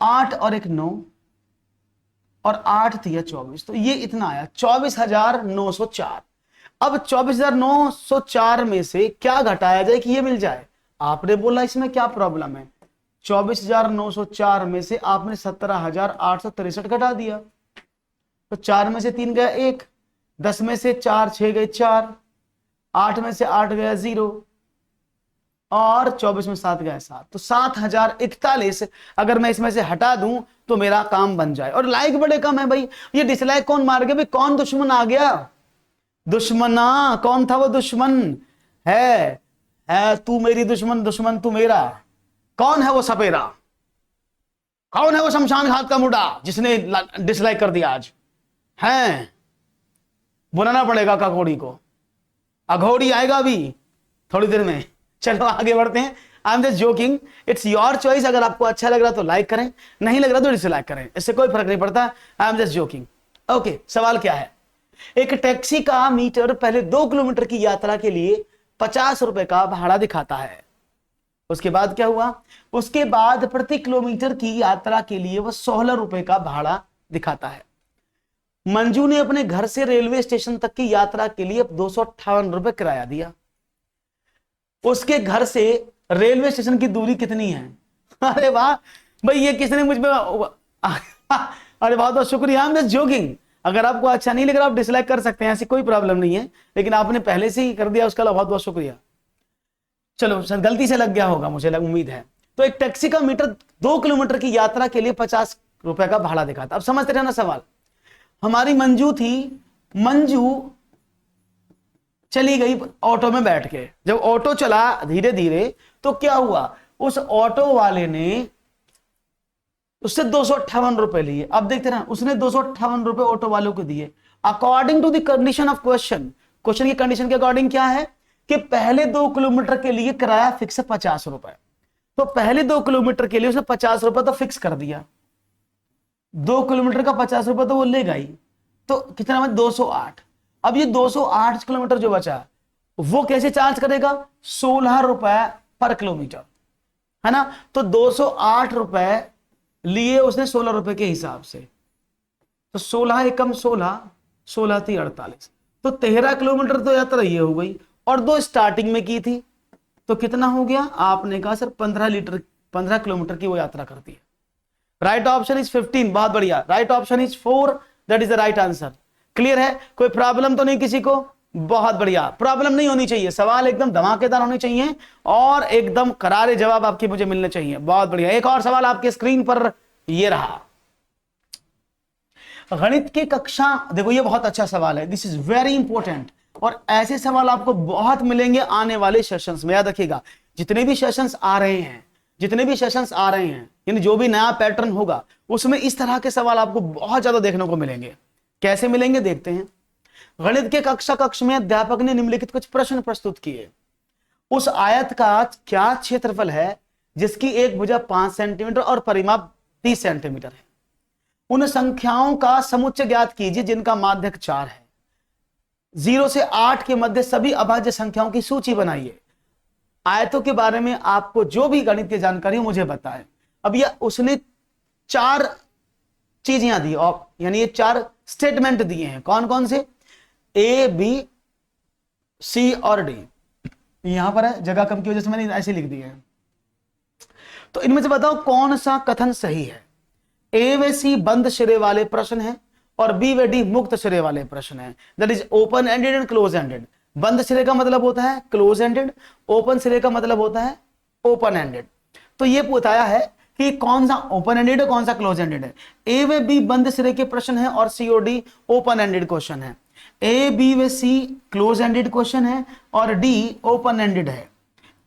8 और 1 9, और 8 तिया 24, तो ये इतना आया 24,904। अब 24,904 में से क्या घटाया जाए कि ये मिल जाए? आपने बोला इसमें क्या प्रॉब्लम है? 24,904 में से आपने 17,863 घटा दिया, तो 4 में से 3 गया 1, 10 में से 4 6 गए 4, 8 में से 8 गया 0 और 24 में 7 गया 7, तो 7,041 अगर मैं इसमें से हटा दूं तो मेरा काम बन जाए। और लाइक बड़े कम है भाई, ये डिसलाइक कौन मार गया भाई? कौन दुश्मन आ गया? दुश्मना कौन था? वो दुश्मन है तू मेरी दुश्मन, दुश्मन तू मेरा। कौन है वो सपेरा? कौन है वो शमशान घाट का मुड़ा जिसने डिसलाइक कर दिया आज? है बुलाना पड़ेगा काकोड़ी को, अघोड़ी आएगा अभी थोड़ी देर में। चलो आगे बढ़ते हैं। I am just joking, it's your choice. अगर आपको अच्छा लग रहा तो लाइक करें, नहीं लग रहा तो डिसलाइक करें, इससे कोई फर्क नहीं पड़ता। I am just joking. Okay, सवाल क्या है? एक टैक्सी का मीटर पहले 2 किलोमीटर की यात्रा के लिए 50 रुपए का भाड़ा दिखाता है। उसके बाद क्या हुआ? उसके बाद प्रति किलोमीटर की यात्रा के लिए वह 16 रुपए का भाड़ा दिखाता है। मंजू ने अपने घर से रेलवे स्टेशन तक की यात्रा के लिए 258 रुपए किराया दिया। उसके घर से रेलवे स्टेशन की दूरी कितनी है? अरे वाह भाई, ये किसने मुझ पे अरे बहुत बहुत शुक्रिया। I am just joking. अगर आपको अच्छा नहीं लग रहा आप डिसलाइक कर सकते हैं, ऐसी कोई प्रॉब्लम नहीं है, लेकिन आपने पहले से ही कर दिया उसका बहुत बहुत शुक्रिया। चलो गलती से लग गया होगा, मुझे उम्मीद है। तो एक टैक्सी का मीटर 2 किलोमीटर की यात्रा के लिए 50 रुपए का भाड़ा दिखाता। अब समझते रहना सवाल। हमारी मंजू थी, मंजू चली गई ऑटो में बैठ के। जब ऑटो चला धीरे धीरे तो क्या हुआ? उस ऑटो वाले ने उससे 258 रुपए लिए। अब देखते ना, उसने 258 रुपए ऑटो वालों को दिए according to the condition of question. Question की कंडीशन के अकॉर्डिंग क्या है कि पहले 2 किलोमीटर के लिए किराया फिक्स है 50 रुपए। तो पहले 2 किलोमीटर के लिए उसने 50 रुपए तो फिक्स कर दिया। 2 किलोमीटर का 50 रुपए तो वो ले गई, तो कितना में 208। अब ये 208 किलोमीटर जो बचा वो कैसे चार्ज करेगा? 16 रुपए पर किलोमीटर, है ना। तो 208 रुपए लिए उसने 16 रुपए के हिसाब से, तो 16 एकम 16, 16 थी 48, तो 13 किलोमीटर तो यात्रा ये हो गई। और 2 स्टार्टिंग में की थी, तो कितना हो गया? आपने कहा सर 15 किलोमीटर की वो यात्रा करती है। Right option is 15। बहुत बढ़िया, right option is 4, that is the right answer. Clear है? कोई प्रॉब्लम तो नहीं किसी को? बहुत बढ़िया, प्रॉब्लम नहीं होनी चाहिए, सवाल एकदम धमाकेदार होने चाहिए और एकदम करारे जवाब आपके मुझे मिलने चाहिए। बहुत बढ़िया। एक और सवाल आपके स्क्रीन पर ये रहा, गणित की कक्षा। देखो ये बहुत अच्छा सवाल है, दिस इज वेरी इंपॉर्टेंट, और ऐसे सवाल आपको बहुत मिलेंगे आने वाले सेशंस में। याद रखिएगा, जितने भी सेशंस आ रहे हैं, यानी जो भी नया पैटर्न होगा उसमें इस तरह के सवाल आपको बहुत ज्यादा देखने को मिलेंगे। कैसे मिलेंगे देखते हैं। गणित के कक्ष में अध्यापक ने निम्नलिखित कुछ प्रश्न प्रस्तुत किए। उस आयत का क्या क्षेत्रफल है जिसकी एक भुजा 5 सेंटीमीटर और परिमाप 30 सेंटीमीटर है? उन संख्याओं का समुच्चय ज्ञात कीजिए जिनका माध्यक 4 है। 0 से 8 के मध्य सभी अभाज्य संख्याओं की सूची बनाइए। आयतों के बारे में आपको जो भी गणित की जानकारी मुझे बताएं। अब ये उसने 4 चीजें दी, यानी ये 4 स्टेटमेंट दिए हैं। कौन कौन से? ए, बी, सी और डी। यहां पर है, जगह कम की वजह से मैंने ऐसे लिख दिए हैं। तो इनमें से बताओ कौन सा कथन सही है? ए व सी बंद सिरे वाले प्रश्न है और बी व डी मुक्त सिरे वाले प्रश्न है। That is open ended and close ended. बंद सिरे का मतलब होता है क्लोज एंडेड, ओपन सिरे का मतलब होता है ओपन एंडेड। तो ये बताया है कि कौन सा ओपन एंडेड है, कौन सा क्लोज एंडेड है। ए व बी बंद सिरे के प्रश्न है और सी और डी ओपन एंडेड क्वेश्चन है। ए, बी व सी क्लोज एंडेड क्वेश्चन है और डी ओपन एंडेड है।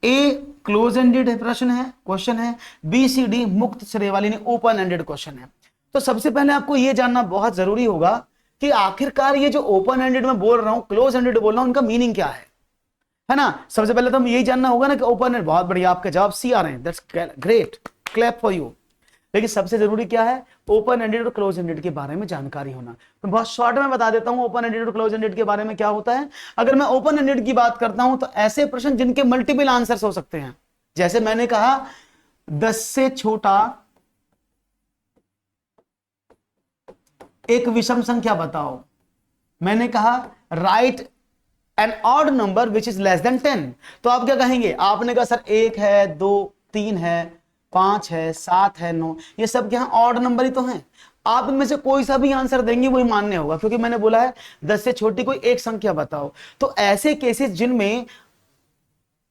ए क्लोज एंडेड प्रश्न है, क्वेश्चन है, बी सी डी मुक्त सिरे वाली ने ओपन एंडेड क्वेश्चन है। तो सबसे पहले आपको यह जानना बहुत जरूरी होगा कि आखिरकार ये जो ओपन एंडेड में बोल रहा हूं, क्लोज एंडेड बोल रहा हूं, उनका मीनिंग क्या है ना। सबसे पहले तो हम यही जानना होगा ना कि ओपन एंडेड। बहुत बढ़िया, आपके जवाब सी आ रहे हैं, that's great, clap for you. लेकिन सबसे जरूरी क्या है? ओपन एंडेड और क्लोज एंडेड के बारे में जानकारी होना। तो बहुत शॉर्ट में बता देता हूं ओपन एंडेड और क्लोज एंडेड के बारे में क्या होता है। अगर मैं ओपन एंडेड की बात करता हूं तो ऐसे प्रश्न जिनके मल्टीपल आंसर्स हो सकते हैं। जैसे मैंने कहा 10 से छोटा एक विषम संख्या बताओ। मैंने कहा right N odd number which is less than 10। तो आप क्या कहेंगे? आपने कहा सर 1 है, 2, 3 है, 5 है, 7 है, 9, ये सब क्या ऑड नंबर ही तो हैं। आप इनमें से कोई सा भी आंसर देंगे वही मान्य होगा, क्योंकि मैंने बोला है 10 से छोटी कोई एक संख्या बताओ। तो ऐसे केसेस जिनमें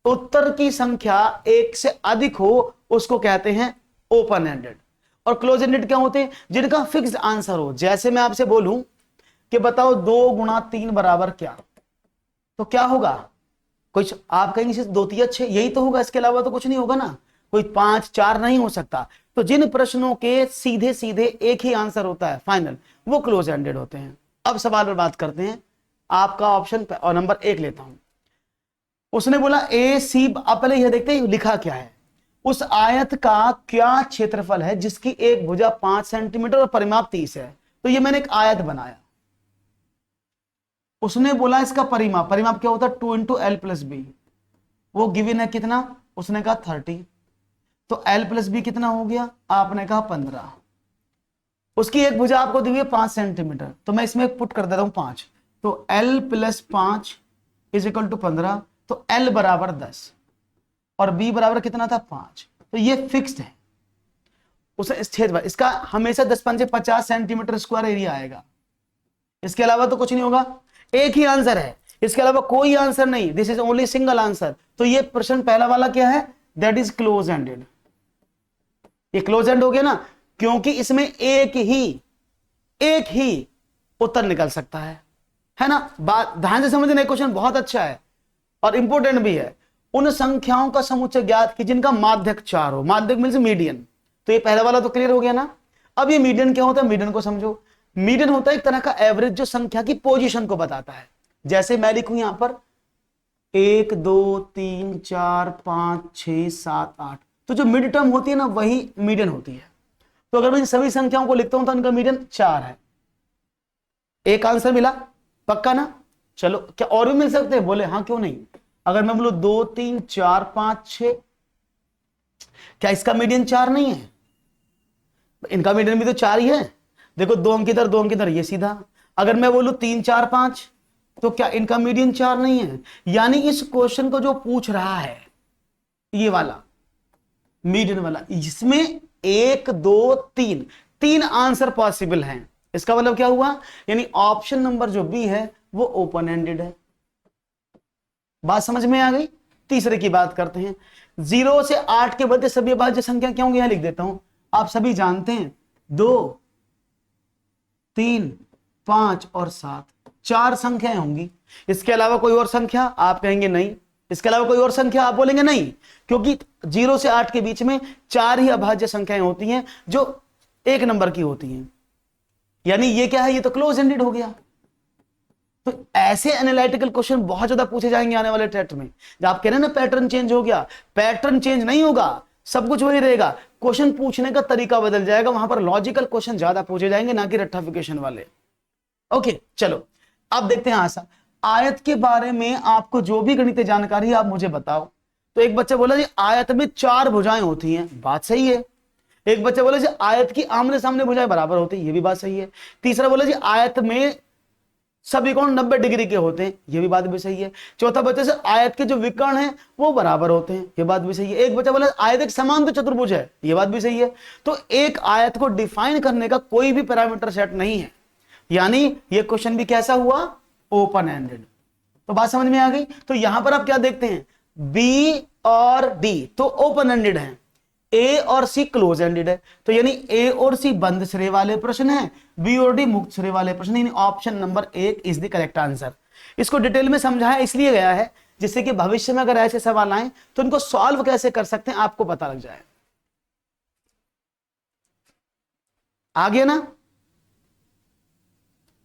उत्तर की संख्या एक से अधिक हो उसको कहते हैं ओपन एंडेड। और क्लोज एंडेड क्या होते हैं? जिनका फिक्स्ड आंसर हो। जैसे मैं आपसे बोलूं कि बताओ 2 गुणा 3 बराबर क्या, तो क्या होगा? कुछ आप कहेंगे 2 3 6, यही तो होगा, इसके अलावा तो कुछ नहीं होगा ना, कोई 5 4 नहीं हो सकता। तो जिन प्रश्नों के सीधे सीधे एक ही आंसर होता है फाइनल, वो क्लोज एंडेड होते हैं। अब सवाल पर बात करते हैं। आपका ऑप्शन और नंबर 1 लेता हूं। उसने बोला ए सी, आप पहले यह देखते हैं लिखा क्या है। उस आयत का क्या क्षेत्रफल है जिसकी एक भुजा 5 सेंटीमीटर और परिमाप 30 है। तो ये मैंने एक आयत बनाया। उसने बोला इसका परिमाप, परिमाप क्या होता है? 2 इंटू एल प्लस बी। वो गिवन है कितना? उसने कहा 30। तो एल प्लस बी कितना हो गया? आपने कहा 15। उसकी एक भुजा आपको दी हुई है 5 सेंटीमीटर, तो मैं इसमें पुट कर देता हूं 5। तो L plus 5 is equal to 15। तो एल बराबर 10 और बी बराबर कितना था? 5। तो ये फिक्स्ड है। उसे छेद पर इसका हमेशा 10 पंजे 50 सेंटीमीटर स्क्वायर एरिया आएगा, इसके अलावा तो कुछ नहीं होगा। एक ही आंसर है, इसके अलावा कोई आंसर नहीं। This is only single answer. तो ये प्रश्न पहला वाला क्या है? That is close ended. ये क्लोज एंड हो गया ना, क्योंकि इसमें एक ही उत्तर निकल सकता है ना। बात ध्यान से समझना, क्वेश्चन बहुत अच्छा है और इंपॉर्टेंट भी है। उन संख्याओं का समुच्चय ज्ञात कि जिनका माध्यक 4 हो। माध्यक मींस मीडियन। तो ये पहला वाला तो क्लियर हो गया ना। अब ये मीडियन क्या होता है? मीडियन को समझो। मीडियन होता है एक तरह का एवरेज जो संख्या की पोजीशन को बताता है। जैसे मैं लिखूं यहां पर 1 2 3 4 5 6 7 8, तो जो मिड टर्म होती है ना वही मीडियन होती है। तो अगर मैं इन सभी संख्याओं को लिखता हूं तो इनका मीडियन 4 है। एक आंसर मिला, पक्का ना? चलो, क्या और भी मिल सकते हैं? बोले हाँ, क्यों नहीं। अगर मैं बोलूं 2 3 4 5 6, क्या इसका मीडियन 4 नहीं है? इनका मीडियन भी तो 4 ही है। देखो 2 अंक इधर 2 अंक इधर, ये सीधा। अगर मैं बोलूं 3 4 5, तो क्या इनका मीडियन 4 नहीं है? यानी इस क्वेश्चन को जो पूछ रहा है ये वाला मीडियन वाला, इसमें 1 2 3 तीन आंसर पॉसिबल हैं। इसका मतलब क्या हुआ? यानी ऑप्शन नंबर जो बी है वो ओपन एंडेड है। बात समझ में आ गई? तीसरे की बात करते हैं। 0 से 8 के बदले सभी अभाज्य संख्या क्या होंगी? यहां लिख देता हूं, आप सभी जानते हैं 2 3 5 और 7, 4 संख्याएं होंगी। इसके अलावा कोई और संख्या? आप कहेंगे नहीं। इसके अलावा कोई और संख्या? आप बोलेंगे नहीं, क्योंकि 0 से 8 के बीच में 4 ही अभाज्य संख्याएं होती हैं जो एक नंबर की होती हैं। यानी ये क्या है? ये तो क्लोज एंडेड हो गया। तो ऐसे एनालिटिकल क्वेश्चन बहुत ज्यादा पूछे जाएंगे आने वाले टेस्ट में। जब आप कह रहे हैं ना पैटर्न चेंज हो गया, पैटर्न चेंज नहीं होगा, सब कुछ वही रहेगा, क्वेश्चन पूछने का तरीका बदल जाएगा। वहां पर लॉजिकल क्वेश्चन ज्यादा पूछे जाएंगे, ना कि रट्टाफिकेशन वाले। ओके, चलो अब देखते हैं आशा। आयत के बारे में आपको जो भी गणितीय जानकारी है आप मुझे बताओ। तो एक बच्चा बोला जी आयत में 4 भुजाएं होती हैं, बात सही है। एक बच्चा बोला जी आयत की आमने सामने भुजाएं बराबर होती है, ये भी बात सही है। तीसरा बोला जी आयत में सभी कोण 90 डिग्री के होते हैं, ये भी बात भी सही है। चौथा बच्चे से आयत के जो विकर्ण हैं वो बराबर होते हैं, ये बात भी सही है। एक बच्चा बोला आयत एक समांतर चतुर्भुज है, ये बात भी सही है। तो एक आयत को डिफाइन करने का कोई भी पैरामीटर सेट नहीं है, यानी ये क्वेश्चन भी कैसा हुआ? Open ended. तो बात समझ में आ गई? तो यहां पर आप क्या देखते हैं? बी और डी तो ओपन एंडेड हैं, ए और सी क्लोज एंडेड है। तो यानी ए और सी बंद सिरे वाले प्रश्न हैं, बी और डी मुक्त सिरे वाले प्रश्न। यानी option number 1 is the correct answer. इसको डिटेल में समझाया इसलिए गया है जिससे कि भविष्य में अगर ऐसे सवाल आए तो इनको सॉल्व कैसे कर सकते हैं आपको पता लग जाए। आगे ना,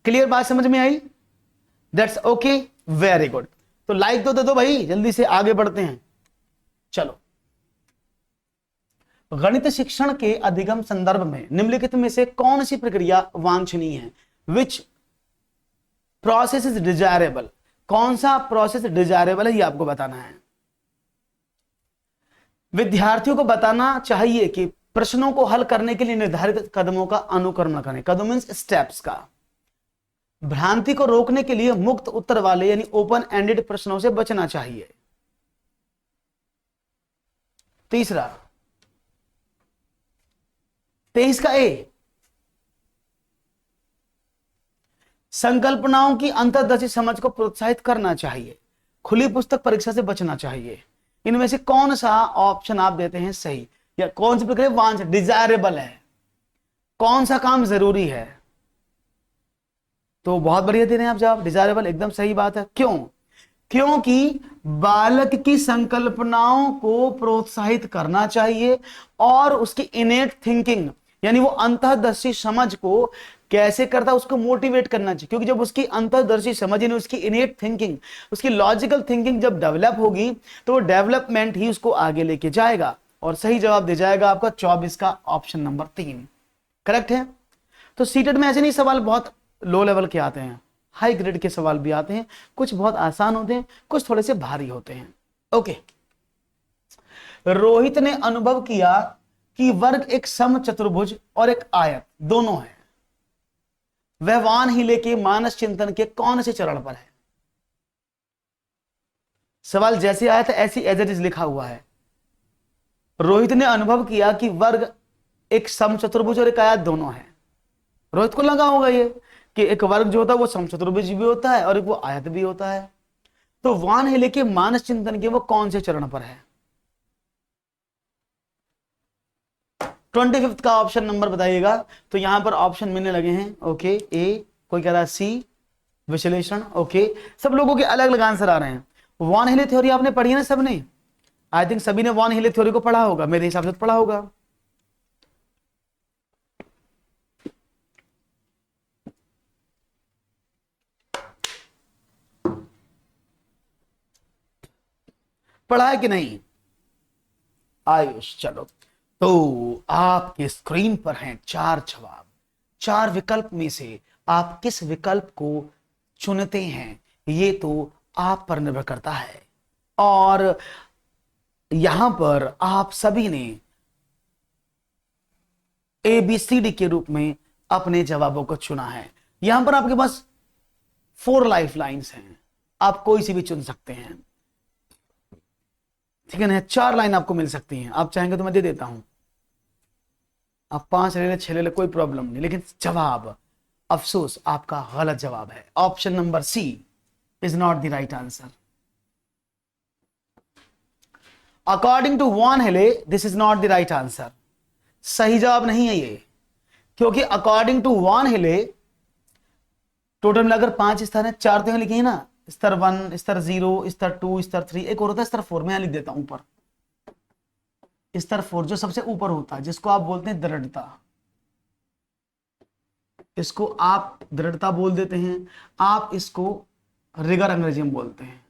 क्लियर बात समझ में आई? That's okay, very good. तो लाइक तो दे दो भाई, जल्दी से आगे बढ़ते हैं। चलो, गणित शिक्षण के अधिगम संदर्भ में निम्नलिखित में से कौन सी प्रक्रिया वांछनीय है? Which process is desirable? कौन सा प्रोसेस डिजायरेबल है ये आपको बताना है। विद्यार्थियों को बताना चाहिए कि प्रश्नों को हल करने के लिए निर्धारित कदमों का अनुकरण करें। कदम मींस स्टेप्स का। भ्रांति को रोकने के लिए मुक्त उत्तर वाले यानी ओपन एंडेड प्रश्नों से बचना चाहिए। तीसरा, 23 का ए, संकल्पनाओं की अंतर्दर्शी समझ को प्रोत्साहित करना चाहिए, खुली पुस्तक परीक्षा से बचना चाहिए। इनमें से कौन सा ऑप्शन आप देते हैं सही, या कौन सी प्रक्रिया वांछ डिजायरेबल है, कौन सा काम जरूरी है? तो बहुत बढ़िया दे रहे हैं आप जवाब, डिजायरेबल एकदम सही बात है। क्यों? क्योंकि बालक की संकल्पनाओं को प्रोत्साहित करना चाहिए और उसकी इनेट थिंकिंग यानी वो अंतर्दर्शी समझ को कैसे करता है उसको मोटिवेट करना चाहिए, क्योंकि जब उसकी अंतर्दर्शी समझ यानी उसकी इनेट थिंकिंग, उसकी लॉजिकल थिंकिंग जब डेवलप होगी तो वो डेवलपमेंट ही उसको आगे लेके जाएगा। और सही जवाब दे जाएगा आपका 24 का ऑप्शन नंबर 3 करेक्ट है। तो सीटेट में ऐसे नहीं सवाल बहुत लो लेवल के आते हैं, हाई ग्रेड के सवाल भी आते हैं, कुछ बहुत आसान होते हैं, कुछ थोड़े से भारी होते हैं। ओके, रोहित ने अनुभव किया कि वर्ग एक समचतुर्भुज और एक आयत दोनों है, वह वान हिले के मानस चिंतन के कौन से चरण पर है? सवाल जैसे आया था ऐसी एज इट इज लिखा हुआ है। रोहित ने अनुभव किया कि वर्ग एक समचतुर्भुज और एक आयत दोनों है। रोहित को लगा होगा ये कि एक वर्ग जो होता है वो समचतुर्भुज भी होता है और एक वो आयत भी होता है। तो वान हिले के मानस चिंतन के वो कौन से चरण पर है? 25 का ऑप्शन नंबर बताइएगा। तो यहां पर ऑप्शन मिलने लगे हैं। ओके, ए, कोई कह रहा है सी विश्लेषण। ओके, सब लोगों के अलग अलग आंसर आ रहे हैं। वान हिले थ्योरी आपने पढ़ी है ना सबने? आई थिंक सभी ने वान हिले थ्योरी को पढ़ा होगा, मेरे हिसाब से तो पढ़ा होगा। पढ़ा है कि नहीं आयुष? चलो, तो आपके स्क्रीन पर हैं 4 जवाब। 4 विकल्प में से आप किस विकल्प को चुनते हैं ये तो आप पर निर्भर करता है। और यहां पर आप सभी ने ABCD के रूप में अपने जवाबों को चुना है। यहां पर आपके पास 4 लाइफ लाइन्स हैं, आप कोई सी भी चुन सकते हैं, ठीक है ना। 4 लाइन आपको मिल सकती हैं, आप चाहेंगे तो मैं दे देता हूं, आप 5 ले ले 6 ले ले, कोई प्रॉब्लम नहीं। लेकिन जवाब अफसोस आपका गलत जवाब है। Option number C is not the right answer. According to Van Hille this is not the right answer. सही जवाब नहीं है ये, क्योंकि अकॉर्डिंग टू वान हिले टोटल मिलाकर 5 स्तर है। 4 तो यहां लिखे हैं ना, स्तर 1, स्तर 0, स्तर 2, स्तर 3, एक और होता है स्तर 4, मैं यहां लिख देता हूं ऊपर। स्तर 4 जो सबसे ऊपर होता है, जिसको आप बोलते हैं दृढ़ता, इसको आप दृढ़ता बोल देते हैं, आप इसको रिगर अंग्रेजी में बोलते हैं।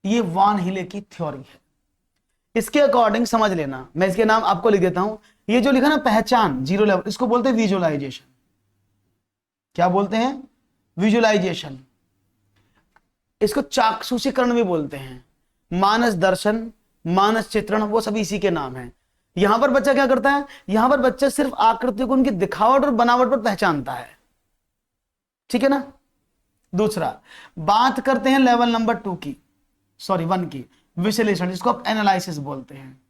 ये वान हिले की थ्योरी है। इसके अकॉर्डिंग समझ लेना, मैं इसके नाम आपको लिख देता हूं। ये जो लिखा ना पहचान 0 लेवल, इसको बोलते हैं विजुअलाइजेशन। क्या बोलते हैं? विजुअलाइजेशन। इसको चाक्षुषीकरण भी बोलते हैं, मानस दर्शन, मानस चित्रण, वो सभी इसी के नाम हैं। यहां पर बच्चा क्या करता है? यहां पर बच्चा सिर्फ आकृतियों को उनकी दिखावट और बनावट पर पहचानता है, ठीक है ना। दूसरा, बात करते हैं लेवल नंबर 1 की, विश्लेषण, जिसको आप एनालिसिस बोलते हैं।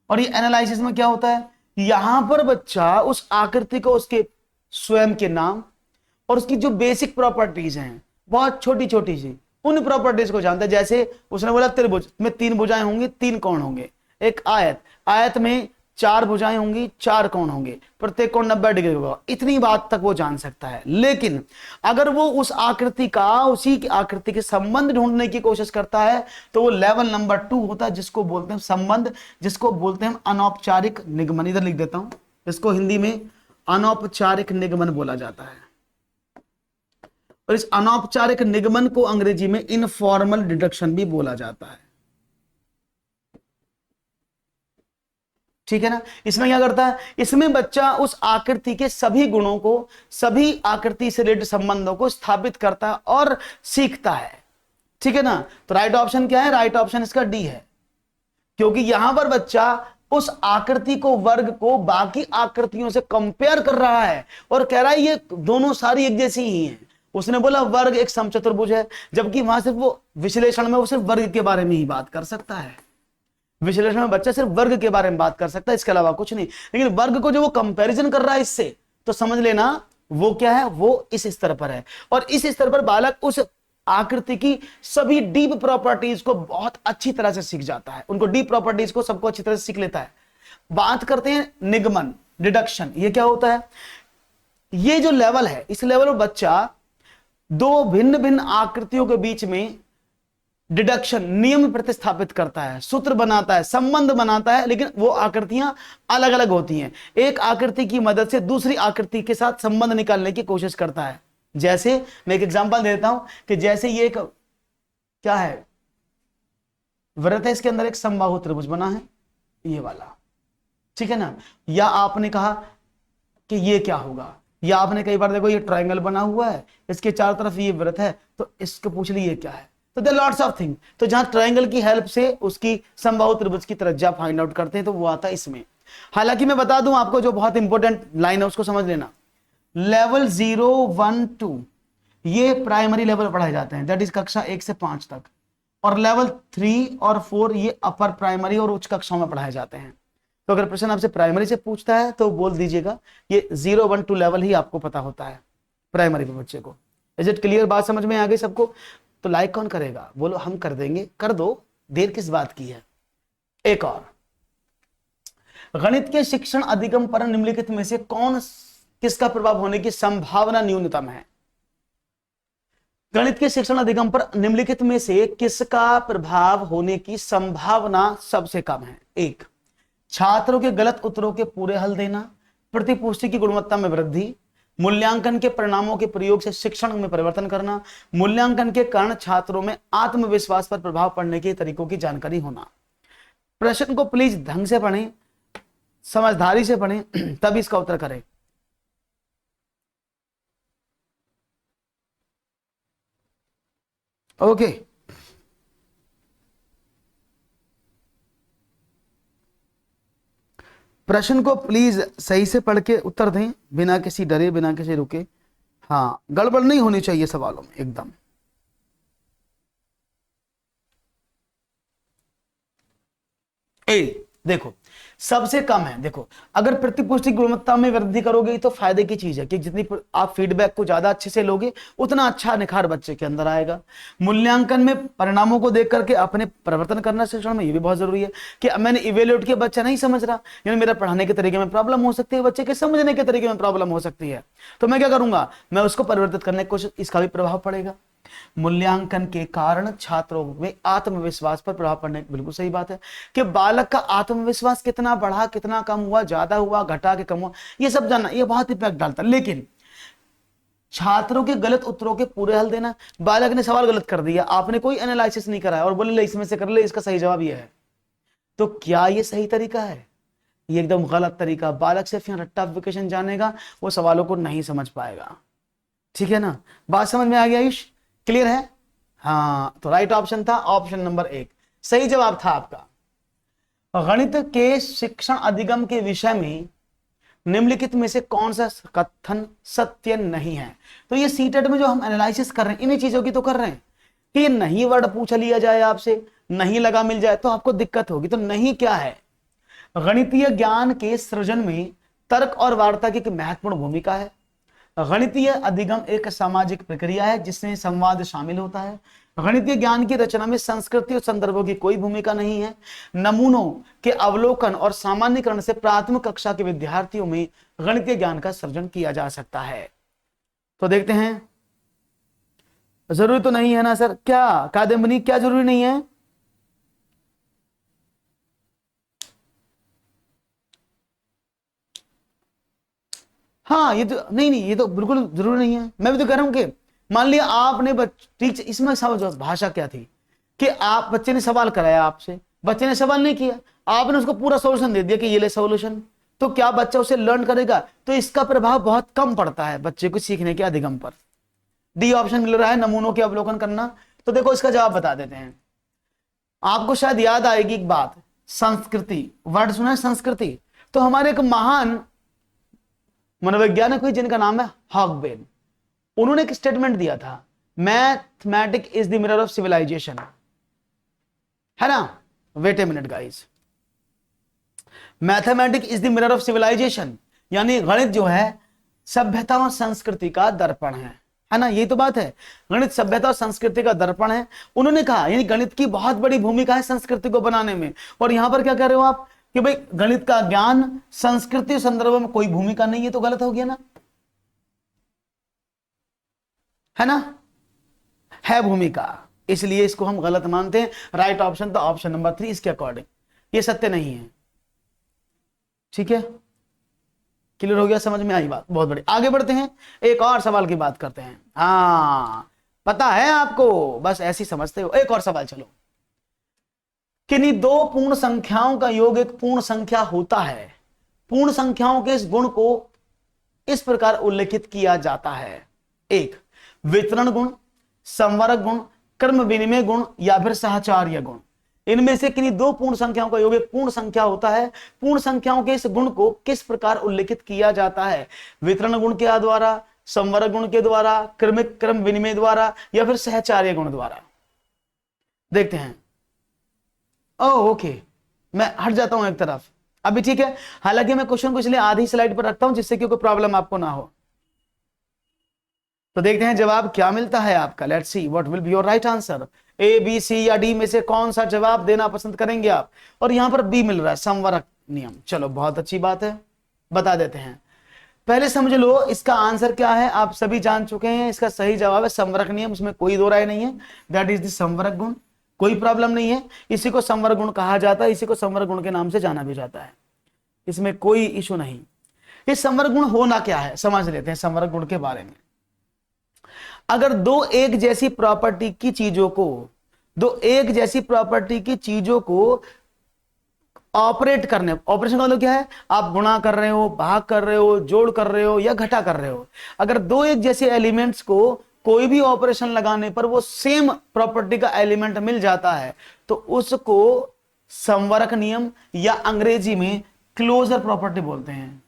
और ये एनालिसिस में क्या होता है? यहां पर बच्चा उस आकृति को उसके स्वयं के नाम और उसकी जो बेसिक प्रॉपर्टीज हैं, बहुत छोटी छोटी सी, उन प्रॉपर्टीज को जानता है। जैसे उसने बोला त्रिभुज में 3 भुजाएं होंगी, 3 कोण होंगे। एक आयत, आयत में 4 भुजाएं होंगी, 4 कोण होंगे, प्रत्येक कोण 90 डिग्री होगा। इतनी बात तक वो जान सकता है। लेकिन अगर वो उस आकृति का, उसी की आकृति के संबंध ढूंढने की कोशिश करता है तो वो लेवल नंबर 2 होता है, जिसको बोलते हैं संबंध, जिसको बोलते हैं अनौपचारिक निगमन। इधर लिख देता हूं, इसको हिंदी में अनौपचारिक निगमन बोला जाता है। और इस अनौपचारिक निगमन को अंग्रेजी में इनफॉर्मल डिडक्शन भी बोला जाता है, ठीक है ना। इसमें क्या करता है? इसमें बच्चा उस आकृति के सभी गुणों को, सभी आकृति से रिलेटेड संबंधों को स्थापित करता है और सीखता है, ठीक है ना। तो राइट ऑप्शन क्या है? राइट ऑप्शन इसका डी है, क्योंकि यहां पर बच्चा उस आकृति को, वर्ग को बाकी आकृतियों से कंपेयर कर रहा है और कह रहा है ये दोनों सारी एक जैसी ही हैं। उसने बोला वर्ग एक समचतुर्भुज है, जबकि वहां सिर्फ वो विश्लेषण में वो सिर्फ वर्ग के बारे में ही बात कर सकता है। विश्लेषण में बच्चा सिर्फ वर्ग के बारे में बात कर सकता है, इसके अलावा कुछ नहीं। लेकिन वर्ग को जो वो कंपैरिजन कर रहा है इससे, तो समझ लेना वो क्या है, वो इस स्तर पर है। और इस स्तर पर बालक उस आकृति की सभी डीप प्रॉपर्टीज को बहुत अच्छी तरह से सीख जाता है, उनको डीप प्रॉपर्टीज को सबको अच्छी तरह से सीख लेता है। बात करते हैं निगमन, डिडक्शन। ये क्या होता है? ये जो लेवल है, इस लेवल पर बच्चा दो भिन्न भिन्न आकृतियों के बीच में डिडक्शन, नियम प्रतिस्थापित करता है, सूत्र बनाता है, संबंध बनाता है, लेकिन वो आकृतियां अलग अलग होती हैं। एक आकृति की मदद से दूसरी आकृति के साथ संबंध निकालने की कोशिश करता है। जैसे मैं एक एग्जांपल देता हूं कि जैसे ये एक क्या है, वृत्त है, इसके अंदर एक समबाहु त्रिभुज बना है, ये वाला, ठीक है ना। या आपने कहा कि ये क्या होगा, या आपने कई बार देखो ये ट्रायंगल बना हुआ है, इसके चारों तरफ ये वृत्त है, तो इसको पूछ ली ये क्या है। तो देयर लॉट्स ऑफ थिंग। तो जहां ट्रायंगल की हेल्प से उसकी समबाहु त्रिभुज की त्रिज्या फाइंड आउट करते हैं, तो वो आता है इसमें। हालांकि मैं बता दूं आपको, जो बहुत इंपॉर्टेंट लाइन है उसको समझ लेना। लेवल 0, 1, 2 ये प्राइमरी लेवल पढ़ाए जाते हैं, दैट इज कक्षा 1 से 5 तक। और लेवल 3 और 4 ये अपर प्राइमरी और उच्च कक्षाओं में पढ़ाए जाते हैं। तो अगर प्रश्न आपसे प्राइमरी से पूछता है तो बोल दीजिएगा ये 0, 1, 2 लेवल ही आपको पता होता है प्राइमरी में बच्चे को। Is it clear? बात समझ में आ गई सबको? तो लाइक कौन करेगा? बोलो हम कर देंगे। कर दो, देर किस बात की है। एक और, गणित के शिक्षण अधिगम पर निम्नलिखित में से कौन किसका प्रभाव होने की संभावना न्यूनतम है? गणित के शिक्षण अधिगम पर निम्नलिखित में से किसका प्रभाव होने की संभावना सबसे कम है? एक, छात्रों के गलत उत्तरों के पूरे हल देना, प्रतिपुष्टि की गुणवत्ता में वृद्धि, मूल्यांकन के परिणामों के प्रयोग से शिक्षण में परिवर्तन करना, मूल्यांकन के कारण छात्रों में आत्मविश्वास पर प्रभाव पड़ने के तरीकों की जानकारी होना। प्रश्न को प्लीज ढंग से पढ़ें, समझदारी से पढ़ें, तब इसका उत्तर करें। ओके, प्रश्न को प्लीज सही से पढ़ के उत्तर दें, बिना किसी डरे, बिना किसी रुके। हाँ, गड़बड़ नहीं होनी चाहिए सवालों में एकदम। ए देखो, सबसे कम है। देखो, अगर प्रतिपुष्टि गुणवत्ता में वृद्धि करोगे तो फायदे की चीज है कि जितनी आप फीडबैक को ज्यादा अच्छे से लोगे उतना अच्छा निखार बच्चे के अंदर आएगा। मूल्यांकन में परिणामों को देख करके अपने परिवर्तन करना शिक्षण में, ये भी बहुत जरूरी है कि मैंने इवेल्यूएट किया, बच्चा नहीं समझ रहा, यानी मेरा पढ़ाने के तरीके में प्रॉब्लम हो सकती है, बच्चे के समझने के तरीके में प्रॉब्लम हो सकती है, तो मैं क्या करूंगा, मैं उसको परिवर्तित करने की कोशिश, इसका भी प्रभाव पड़ेगा। मूल्यांकन के कारण छात्रों में आत्मविश्वास पर प्रभाव पड़ने, बिल्कुल सही बात है कि बालक का आत्मविश्वास कितना बढ़ा, कितना कम हुआ, ज्यादा हुआ, घटा के कम हुआ, ये सब जानना, ये बहुत इफेक्ट डालता है। लेकिन छात्रों के गलत उत्तरों के पूरे हल देना, बालक ने सवाल गलत कर दिया, आपने कोई एनालिसिस नहीं कराया और बोले इसमें से कर ले, इसका सही जवाब यह है, तो क्या ये सही तरीका है? ये एकदम गलत तरीका। बालक सिर्फ यहाँ रट्टाफिकेशन जानेगा, वो सवालों को नहीं समझ पाएगा। ठीक है ना, बात समझ में आ गया आयुष? क्लियर है? हाँ, तो राइट ऑप्शन था ऑप्शन नंबर 1, सही जवाब था आपका। गणित के शिक्षण अधिगम के विषय में निम्नलिखित में से कौन सा कथन सत्य नहीं है? तो ये सीटेट में जो हम एनालिसिस कर रहे हैं, इन्हीं चीजों की तो कर रहे हैं कि ये नहीं वर्ड पूछ लिया जाए आपसे, नहीं लगा मिल जाए तो आपको दिक्कत होगी। तो नहीं क्या है? गणितीय ज्ञान के सृजन में तर्क और वार्ता की महत्वपूर्ण भूमिका है। गणितीय अधिगम एक सामाजिक प्रक्रिया है जिसमें संवाद शामिल होता है। गणितीय ज्ञान की रचना में संस्कृति और संदर्भों की कोई भूमिका नहीं है। नमूनों के अवलोकन और सामान्यकरण से प्राथमिक कक्षा के विद्यार्थियों में गणितीय ज्ञान का सृजन किया जा सकता है। तो देखते हैं, जरूरी तो नहीं है ना सर? क्या कादम्बनी, क्या जरूरी नहीं है? हाँ, ये तो नहीं, ये तो बिल्कुल जरूरी नहीं है। मैं भी तो कह रहा हूं कि मान लिया आपने टीचर, इसमें समझो भाषा क्या थी कि आप, बच्चे ने सवाल कराया आपसे, बच्चे ने सवाल नहीं किया, आपने उसको पूरा सॉल्यूशन दे दिया कि ये ले सॉल्यूशन, तो क्या बच्चा उसे लर्न करेगा? तो इसका प्रभाव बहुत कम पड़ता है बच्चे को सीखने के अधिगम पर। डी ऑप्शन मिल रहा है, नमूनों के अवलोकन करना। तो देखो इसका जवाब बता देते हैं। आपको शायद याद आएगी एक बात, संस्कृति, वर्ड सुना है संस्कृति? तो हमारे एक महान मनोवैज्ञानिक हुई जिनका नाम है हॉकबेन, उन्होंने एक स्टेटमेंट दिया था, mathematic is the mirror of civilisation, है ना? Wait a minute guys, mathematics is the mirror of civilisation, यानी गणित जो है सभ्यता और संस्कृति का दर्पण है ना, यही तो बात है, गणित सभ्यता और संस्कृति का दर्पण है। उन्होंने कहा यानी गणित की बहुत बड़ी भूमिका है संस्कृति को बनाने में। और यहां पर क्या कह रहे हो आप कि भाई गणित का ज्ञान संस्कृति संदर्भ में कोई भूमिका नहीं है, तो गलत हो गया ना, है ना, है भूमिका, इसलिए इसको हम गलत मानते हैं। राइट ऑप्शन तो ऑप्शन नंबर 3 इसके अकॉर्डिंग, ये सत्य नहीं है। ठीक है, क्लियर हो गया, समझ में आई बात, बहुत बड़ी। आगे बढ़ते हैं, एक और सवाल की बात करते हैं। हाँ पता है आपको, बस ऐसे ही समझते हो। एक और सवाल, चलो, किन्हीं दो पूर्ण संख्याओं का योग एक पूर्ण संख्या होता है, पूर्ण संख्याओं के इस गुण को इस प्रकार उल्लेखित किया जाता है, एक वितरण गुण, संवरक गुण, क्रम विनिमय गुण या फिर सहचार्य गुण। इनमें से किन्हीं दो पूर्ण संख्याओं का योग एक पूर्ण संख्या होता है, पूर्ण संख्याओं के इस गुण को किस प्रकार उल्लेखित किया जाता है, वितरण गुण के द्वारा, संवरक गुण के द्वारा, क्रम विनिमय द्वारा या फिर सहचार्य गुण द्वारा। देखते हैं। ओके, मैं हट जाता हूं एक तरफ अभी, ठीक है। हालांकि मैं क्वेश्चन को इसलिए आधी स्लाइड पर रखता हूं जिससे कि कोई प्रॉब्लम आपको ना हो। तो देखते हैं जवाब क्या मिलता है आपका। Let's see what will be your right answer. A, B, C या डी में से कौन सा जवाब देना पसंद करेंगे आप? और यहां पर बी मिल रहा है, संवरक नियम। चलो बहुत अच्छी बात है, बता देते हैं। पहले समझ लो इसका आंसर क्या है, आप सभी जान चुके हैं। इसका सही जवाब है संवरक नियम, उसमें कोई दो राय नहीं है। दैट इज द संवरक गुण, कोई प्रॉब्लम नहीं है। इसी को संवरक गुण कहा जाता है, इसी को संवरक गुण के नाम से जाना भी जाता है, इसमें कोई इशू नहीं। ये संवरक गुण होना क्या है समझ लेते हैं। संवरक गुण के बारे में, अगर दो एक जैसी प्रॉपर्टी की चीजों को ऑपरेट करने, ऑपरेशन का मतलब क्या है, आप गुणा कर रहे हो, भाग कर रहे हो, जोड़ कर रहे हो या घटा कर रहे हो, अगर दो एक जैसे एलिमेंट्स को कोई भी ऑपरेशन लगाने पर वो सेम प्रॉपर्टी का एलिमेंट मिल जाता है तो उसको संवरक नियम या अंग्रेजी में क्लोजर प्रॉपर्टी बोलते हैं।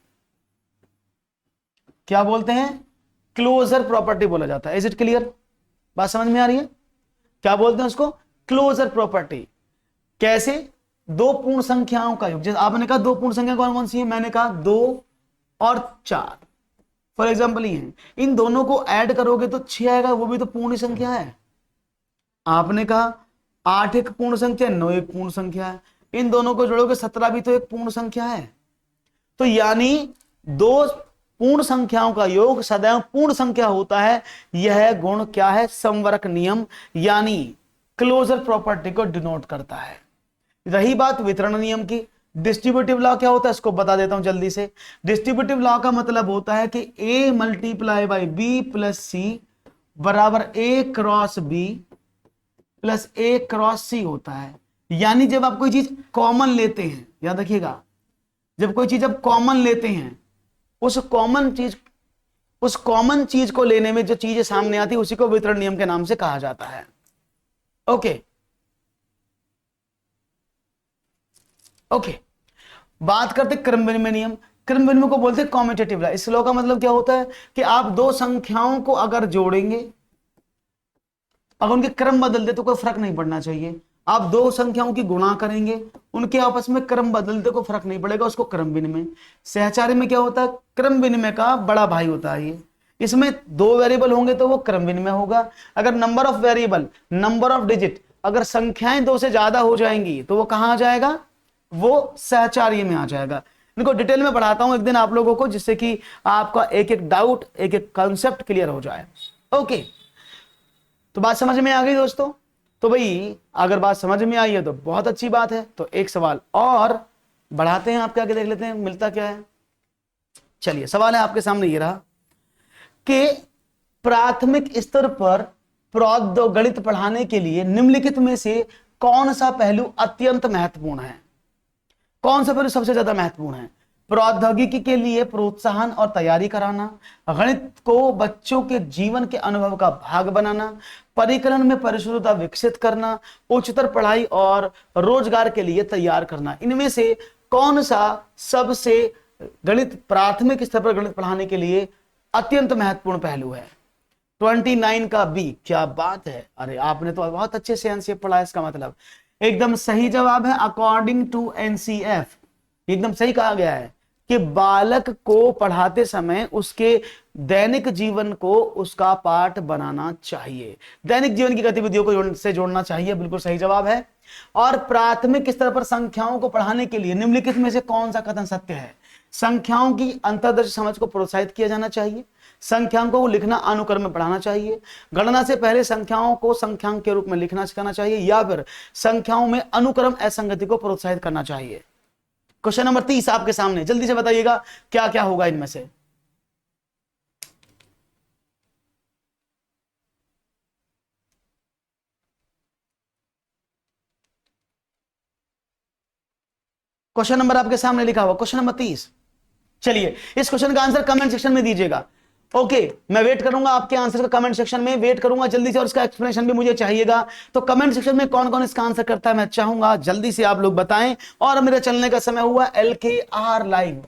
क्या बोलते हैं? क्लोजर प्रॉपर्टी बोला जाता है। Is it clear? बात समझ में आ रही है? क्या बोलते हैं उसको? Closure property. कैसे? दो पूर्ण संख्याओं का योग, जैसे आपने कहा दो पूर्ण संख्या कौन कौन सी है, मैंने कहा 2 और 4 फॉर एग्जाम्पल ये है। इन दोनों को ऐड करोगे तो 6 आएगा, वो भी तो पूर्ण संख्या है। आपने कहा 8 एक पूर्ण संख्या, 9 एक पूर्ण संख्या है। इन दोनों को जोड़ोगे 17 भी तो एक पूर्ण संख्या है। तो यानी दो पूर्ण संख्याओं का योग सदैव पूर्ण संख्या होता है। यह गुण क्या है? संवरक नियम यानी क्लोजर प्रॉपर्टी को डिनोट करता है। रही बात वितरण नियम की, डिस्ट्रीब्यूटिव लॉ क्या होता है इसको बता देता हूं जल्दी से। डिस्ट्रीब्यूटिव लॉ का मतलब होता है कि A multiply by B plus C बराबर A cross B plus A cross C होता है। यानी जब आप कोई चीज कॉमन लेते हैं, याद रखिएगा, जब कोई चीज आप कॉमन लेते हैं, उस कॉमन चीज को लेने में जो चीजें सामने आती है उसी को वितरण नियम के नाम से कहा जाता है। ओके, बात करते क्रम विनिमय नियम। क्रम विनिमय को बोलते हैं कॉम्यूटेटिव लॉ। इस लॉ का मतलब क्या होता है कि आप दो संख्याओं को अगर जोड़ेंगे, अगर उनके क्रम बदल दे तो कोई फर्क नहीं पड़ना चाहिए। आप दो संख्याओं की गुणा करेंगे, उनके आपस में क्रम बदलते को फर्क नहीं पड़ेगा, उसको क्रम विनिमय। सहचार्य में क्या होता है? क्रम विनिमय का बड़ा भाई होता है ये। इसमें दो वेरिएबल होंगे तो वो क्रम विनिमय होगा। अगर number of variable, number of digit, अगर संख्याएं 2 से ज्यादा हो जाएंगी तो वो कहां आ जाएगा? वो सहचार्य में आ जाएगा। इनको डिटेल में पढ़ाता हूं एक दिन आप लोगों को, जिससे कि आपका एक एक डाउट, एक एक कॉन्सेप्ट क्लियर हो जाए। ओके, तो बात समझ में आ गई दोस्तों? तो भाई अगर बात समझ में आई है तो बहुत अच्छी बात है। तो एक सवाल और बढ़ाते हैं, आपके आगे देख लेते हैं मिलता क्या है। चलिए, सवाल है आपके सामने ये रहा कि प्राथमिक स्तर पर गणित पढ़ाने के लिए निम्नलिखित में से कौन सा पहलू अत्यंत महत्वपूर्ण है? कौन सा पहलू सबसे ज्यादा महत्वपूर्ण है? प्रौद्योगिकी के लिए प्रोत्साहन और तैयारी कराना, गणित को बच्चों के जीवन के अनुभव का भाग बनाना, परिकलन में परिशुद्धता विकसित करना, उच्चतर पढ़ाई और रोजगार के लिए तैयार करना। इनमें से कौन सा सबसे गणित प्राथमिक स्तर पर गणित पढ़ाने के लिए अत्यंत महत्वपूर्ण पहलू है? 29 का बी। क्या बात है, अरे आपने तो बहुत अच्छे से आंसर पढ़ा। इसका मतलब एकदम सही जवाब है अकॉर्डिंग टू एनसीएफ। एकदम सही कहा गया है कि बालक को पढ़ाते समय उसके दैनिक जीवन को उसका पाठ बनाना चाहिए, दैनिक जीवन की गतिविधियों को से जोड़ना चाहिए। बिल्कुल सही जवाब है। और प्राथमिक स्तर पर संख्याओं को पढ़ाने के लिए निम्नलिखित में से कौन सा कथन सत्य है? संख्याओं की अंतर्दृष्टि समझ को प्रोत्साहित किया जाना चाहिए, संख्याओं को लिखना अनुक्रम में पढ़ाना चाहिए, गणना से पहले संख्याओं को संख्यांक के रूप में लिखना सिखाना चाहिए, या फिर संख्याओं में अनुक्रम असंगति को प्रोत्साहित करना चाहिए। क्वेश्चन नंबर 30 आपके सामने, जल्दी से बताइएगा क्या क्या होगा इनमें से। क्वेश्चन नंबर आपके सामने लिखा हुआ क्वेश्चन नंबर 30। चलिए इस क्वेश्चन का आंसर कमेंट सेक्शन में दीजिएगा। ओके, मैं वेट करूंगा आपके आंसर का, कमेंट सेक्शन में वेट करूंगा जल्दी से, और इसका एक्सप्लेनेशन भी मुझे चाहिएगा। तो कमेंट सेक्शन में कौन कौन इसका आंसर करता है मैं चाहूंगा जल्दी से आप लोग बताएं। और मेरे चलने का समय हुआ LKR लाइव,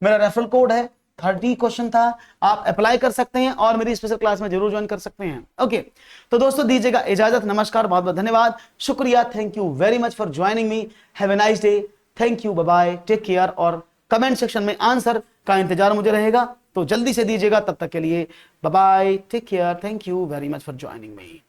मेरा रेफरल कोड है, 30 क्वेश्चन था, आप अप्लाई कर सकते हैं और मेरी स्पेशल क्लास में जरूर ज्वाइन कर सकते हैं। ओके, तो दोस्तों दीजिएगा इजाजत, नमस्कार, बहुत बहुत धन्यवाद, शुक्रिया, thank you very much for joining me, have a nice day, thank you, bye bye, take care. और कमेंट सेक्शन में आंसर का इंतजार मुझे रहेगा, तो जल्दी से दीजिएगा। तब तक के लिए bye bye, take care, thank you very much for joining me.